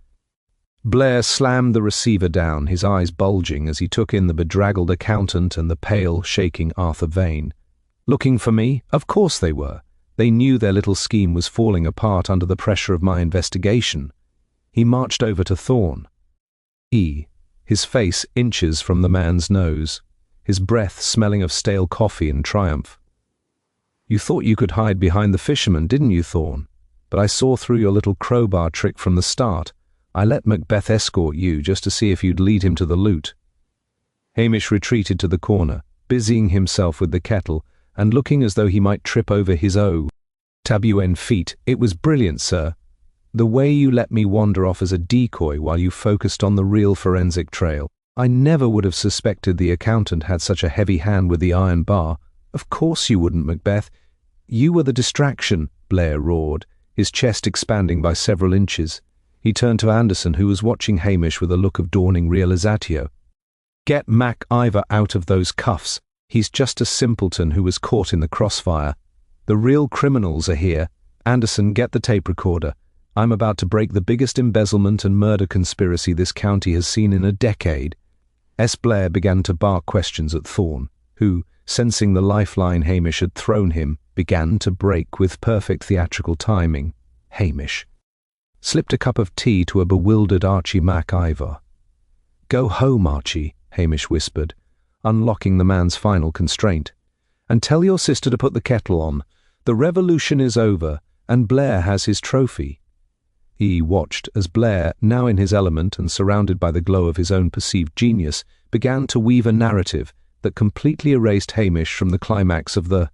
Blair slammed the receiver down, his eyes bulging as he took in the bedraggled accountant and the pale, shaking Arthur Vane. "Looking for me? Of course they were. They knew their little scheme was falling apart under the pressure of my investigation." He marched over to Thorne. His face inches from the man's nose, his breath smelling of stale coffee in triumph. "You thought you could hide behind the fisherman, didn't you, Thorne? But I saw through your little crowbar trick from the start. I let Macbeth escort you just to see if you'd lead him to the loot." Hamish retreated to the corner, busying himself with the kettle and looking as though he might trip over his tabuen feet. "It was brilliant, sir. The way you let me wander off as a decoy while you focused on the real forensic trail. I never would have suspected the accountant had such a heavy hand with the iron bar. Of course you wouldn't, Macbeth. You were the distraction," Blair roared, his chest expanding by several inches. He turned to Anderson, who was watching Hamish with a look of dawning realizatio. "Get MacIver out of those cuffs. He's just a simpleton who was caught in the crossfire. The real criminals are here. Anderson, get the tape recorder. I'm about to break the biggest embezzlement and murder conspiracy this county has seen in a decade." Blair began to bark questions at Thorne, who, sensing the lifeline Hamish had thrown him, began to break with perfect theatrical timing. Hamish slipped a cup of tea to a bewildered Archie MacIver. "Go home, Archie," Hamish whispered, unlocking the man's final constraint, "and tell your sister to put the kettle on. The revolution is over, and Blair has his trophy." He watched as Blair, now in his element and surrounded by the glow of his own perceived genius, began to weave a narrative that completely erased Hamish from the climax of the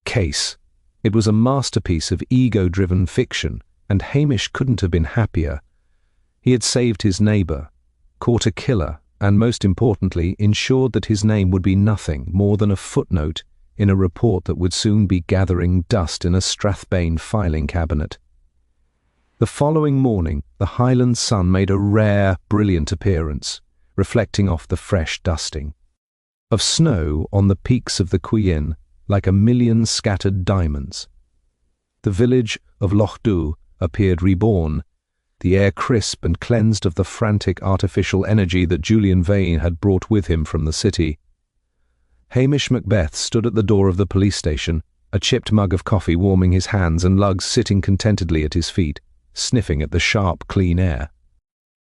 case. It was a masterpiece of ego-driven fiction, and Hamish couldn't have been happier. He had saved his neighbour, caught a killer, and most importantly, ensured that his name would be nothing more than a footnote in a report that would soon be gathering dust in a Strathbane filing cabinet. The following morning, the Highland sun made a rare, brilliant appearance, reflecting off the fresh dusting of snow on the peaks of the Cuillin like a million scattered diamonds. The village of Lochdubh appeared reborn, the air crisp and cleansed of the frantic artificial energy that Julian Vane had brought with him from the city. Hamish Macbeth stood at the door of the police station, a chipped mug of coffee warming his hands and lugs sitting contentedly at his feet, sniffing at the sharp, clean air.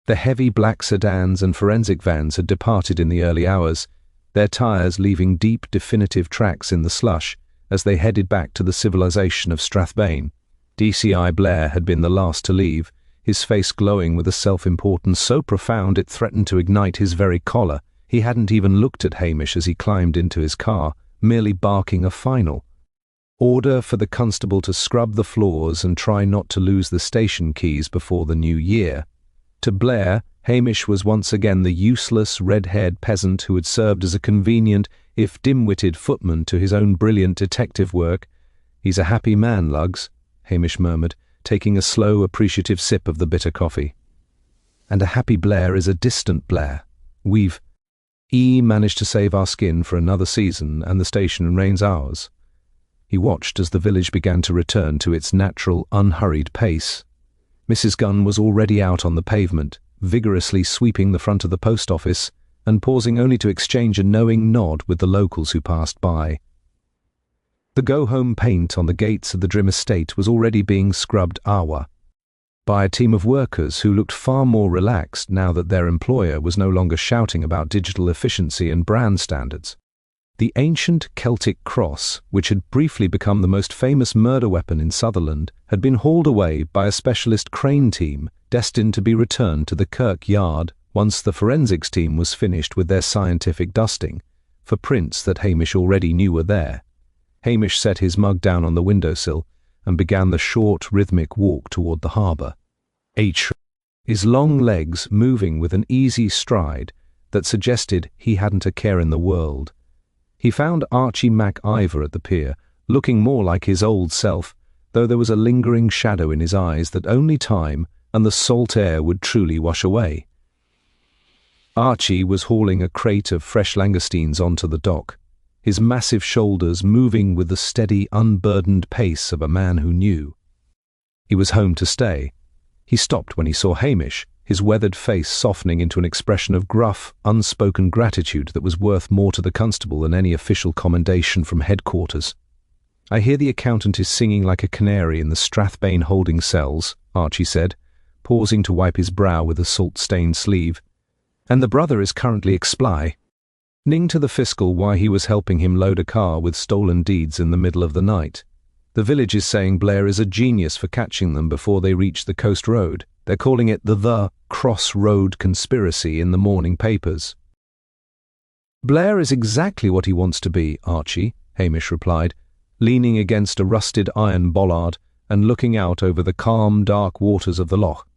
The heavy black sedans and forensic vans had departed in the early hours, their tyres leaving deep, definitive tracks in the slush as they headed back to the civilization of Strathbane. DCI Blair had been the last to leave, his face glowing with a self-importance so profound it threatened to ignite his very collar. He hadn't even looked at Hamish as he climbed into his car, merely barking a final order for the constable to scrub the floors and try not to lose the station keys before the new year. To Blair, Hamish was once again the useless, red-haired peasant who had served as a convenient, if dim-witted footman to his own brilliant detective work. "He's a happy man, Lugs," Hamish murmured, taking a slow, appreciative sip of the bitter coffee. "And a happy Blair is a distant Blair. We've managed to save our skin for another season, and the station remains ours." He watched as the village began to return to its natural, unhurried pace. Mrs. Gunn was already out on the pavement, vigorously sweeping the front of the post office, and pausing only to exchange a knowing nod with the locals who passed by. The go-home paint on the gates of the Drim estate was already being scrubbed awa by a team of workers who looked far more relaxed now that their employer was no longer shouting about digital efficiency and brand standards. The ancient Celtic cross, which had briefly become the most famous murder weapon in Sutherland, had been hauled away by a specialist crane team destined to be returned to the Kirk Yard once the forensics team was finished with their scientific dusting, for prints that Hamish already knew were there. Hamish set his mug down on the windowsill and began the short, rhythmic walk toward the harbour, his long legs moving with an easy stride that suggested he hadn't a care in the world. He found Archie Mac Ivor at the pier, looking more like his old self, though there was a lingering shadow in his eyes that only time and the salt air would truly wash away. Archie was hauling a crate of fresh langoustines onto the dock, his massive shoulders moving with the steady, unburdened pace of a man who knew. He was home to stay. He stopped when he saw Hamish, his weathered face softening into an expression of gruff, unspoken gratitude that was worth more to the constable than any official commendation from headquarters. "I hear the accountant is singing like a canary in the Strathbane holding cells," Archie said, pausing to wipe his brow with a salt-stained sleeve. "And the brother is currently explaining to the fiscal why he was helping him load a car with stolen deeds in the middle of the night. The village is saying Blair is a genius for catching them before they reach the coast road. They're calling it the Cross-Road Conspiracy in the morning papers." "Blair is exactly what he wants to be, Archie," Hamish replied, leaning against a rusted iron bollard and looking out over the calm, dark waters of the loch.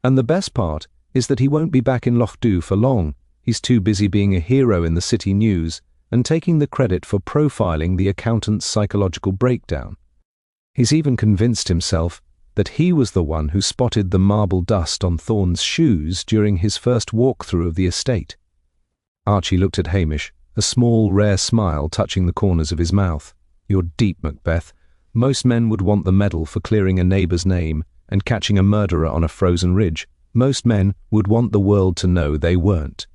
"And the best part is that he won't be back in Lochdubh for long. He's too busy being a hero in the city news and taking the credit for profiling the accountant's psychological breakdown. He's even convinced himself that he was the one who spotted the marble dust on Thorne's shoes during his first walk-through of the estate." Archie looked at Hamish, a small, rare smile touching the corners of his mouth. "You're deep, Macbeth. Most men would want the medal for clearing a neighbour's name and catching a murderer on a frozen ridge. Most men would want the world to know they weren't.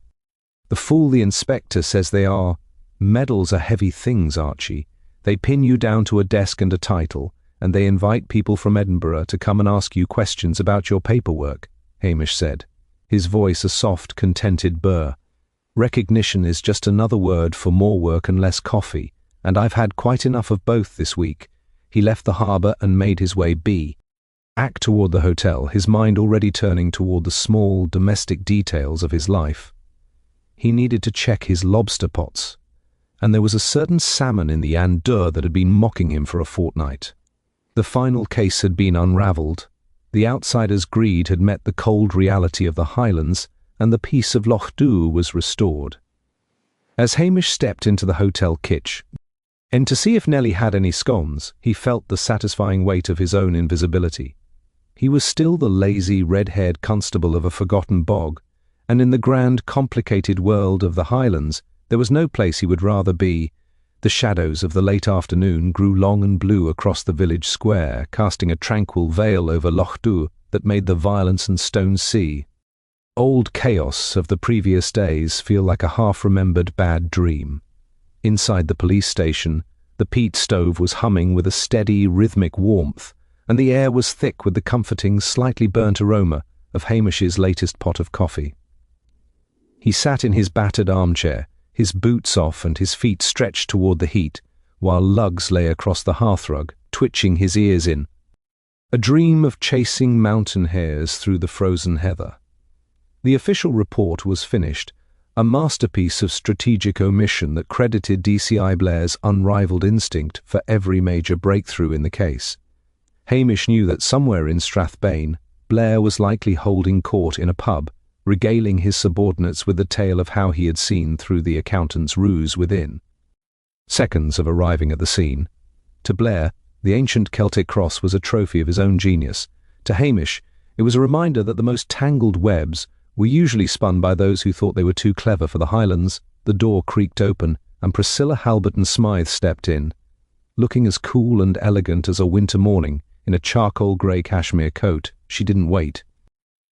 The fool the inspector says they are. Medals are heavy things, Archie. They pin you down to a desk and a title, and they invite people from Edinburgh to come and ask you questions about your paperwork," Hamish said, his voice a soft, contented burr. "Recognition is just another word for more work and less coffee, and I've had quite enough of both this week. he left the harbour and made his way back toward the hotel, his mind already turning toward the small, domestic details of his life. He needed to check his lobster pots, and there was a certain salmon in the andeur that had been mocking him for a fortnight. The final case had been unravelled. The outsider's greed had met the cold reality of the Highlands, and the peace of Lochdubh was restored. As Hamish stepped into the hotel kitchen, and to see if Nellie had any scones, he felt the satisfying weight of his own invisibility. He was still the lazy, red-haired constable of a forgotten bog, and in the grand, complicated world of the Highlands, there was no place he would rather be. The shadows of the late afternoon grew long and blue across the village square, casting a tranquil veil over Lochdubh that made the violence and stone sea. Old chaos of the previous days feel like a half-remembered bad dream. Inside the police station, the peat stove was humming with a steady, rhythmic warmth, and the air was thick with the comforting, slightly burnt aroma of Hamish's latest pot of coffee. He sat in his battered armchair, his boots off and his feet stretched toward the heat, while lugs lay across the hearthrug, twitching his ears in. A dream of chasing mountain hares through the frozen heather. The official report was finished, a masterpiece of strategic omission that credited DCI Blair's unrivaled instinct for every major breakthrough in the case. Hamish knew that somewhere in Strathbane, Blair was likely holding court in a pub, regaling his subordinates with the tale of how he had seen through the accountant's ruse within. Seconds of arriving at the scene. To Blair, the ancient Celtic cross was a trophy of his own genius. To Hamish, it was a reminder that the most tangled webs were usually spun by those who thought they were too clever for the Highlands. The door creaked open, and Priscilla Halberton-Smythe stepped in, looking as cool and elegant as a winter morning in a charcoal-grey cashmere coat. She didn't wait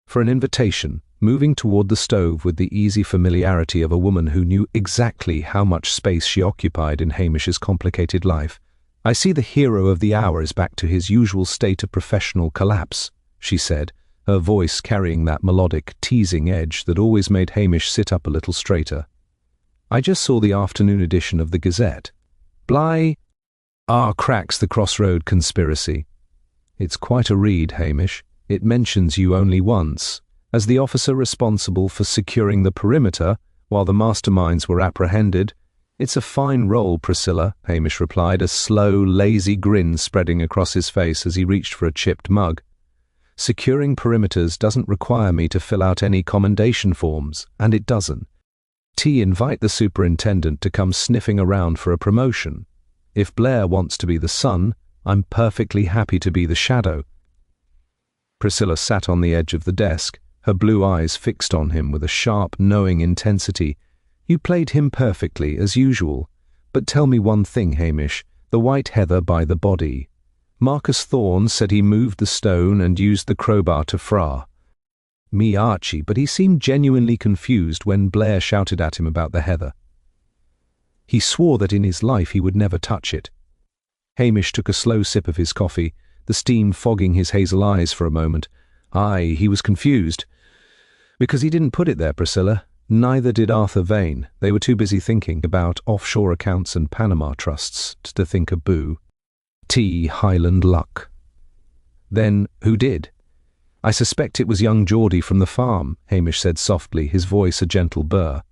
for an invitation, moving toward the stove with the easy familiarity of a woman who knew exactly how much space she occupied in Hamish's complicated life. "I see the hero of the hour is back to his usual state of professional collapse," she said, her voice carrying that melodic, teasing edge that always made Hamish sit up a little straighter. "I just saw the afternoon edition of the Gazette. Bly cracks the Crossroad conspiracy. It's quite a read, Hamish. It mentions you only once, as the officer responsible for securing the perimeter while the masterminds were apprehended. It's a fine role, Priscilla," Hamish replied, a slow, lazy grin spreading across his face as he reached for a chipped mug. "Securing perimeters doesn't require me to fill out any commendation forms, and it doesn't. Invite the superintendent to come sniffing around for a promotion. If Blair wants to be the sun, I'm perfectly happy to be the shadow." Priscilla sat on the edge of the desk, her blue eyes fixed on him with a sharp, knowing intensity. "You played him perfectly, as usual. But tell me one thing, Hamish, the white heather by the body. Marcus Thorne said he moved the stone and used the crowbar to fra. Me Archie, but he seemed genuinely confused when Blair shouted at him about the heather. He swore that in his life he would never touch it." Hamish took a slow sip of his coffee, the steam fogging his hazel eyes for a moment. "Aye, he was confused. Because he didn't put it there, Priscilla. Neither did Arthur Vane. They were too busy thinking about offshore accounts and Panama trusts to think of boo. Highland luck." "Then who did?" "I suspect it was young Geordie from the farm," Hamish said softly, his voice a gentle burr.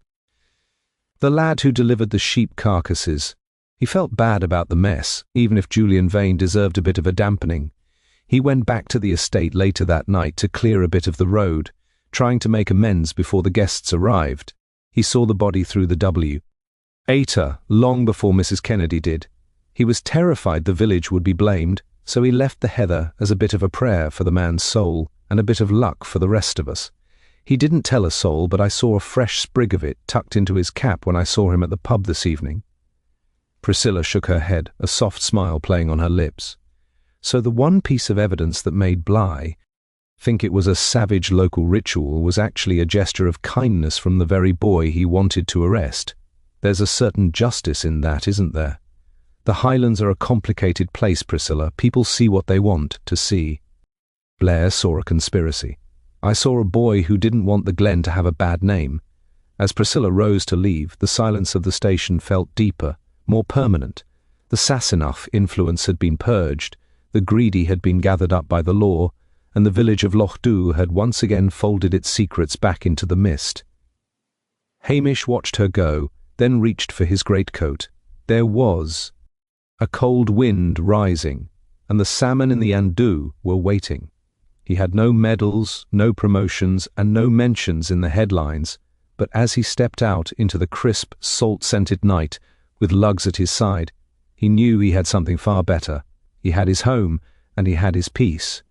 "The lad who delivered the sheep carcasses." He felt bad about the mess, even if Julian Vane deserved a bit of a dampening. He went back to the estate later that night to clear a bit of the road, trying to make amends before the guests arrived. He saw the body through the W.A.T.A. long before Mrs. Kennedy did. He was terrified the village would be blamed, so he left the heather as a bit of a prayer for the man's soul and a bit of luck for the rest of us. He didn't tell a soul, but I saw a fresh sprig of it tucked into his cap when I saw him at the pub this evening." Priscilla shook her head, a soft smile playing on her lips. "So the one piece of evidence that made Bly think it was a savage local ritual was actually a gesture of kindness from the very boy he wanted to arrest. There's a certain justice in that, isn't there? The Highlands are a complicated place, Priscilla. People see what they want to see." Blair saw a conspiracy. "I saw a boy who didn't want the Glen to have a bad name." As Priscilla rose to leave, the silence of the station felt deeper, more permanent. The Sassenach influence had been purged, the greedy had been gathered up by the law, and the village of Lochdubh had once again folded its secrets back into the mist. Hamish watched her go, then reached for his greatcoat. There was a cold wind rising, and the salmon in the Andoo were waiting. He had no medals, no promotions, and no mentions in the headlines, but as he stepped out into the crisp, salt-scented night, with lugs at his side, he knew he had something far better. He had his home, and he had his peace.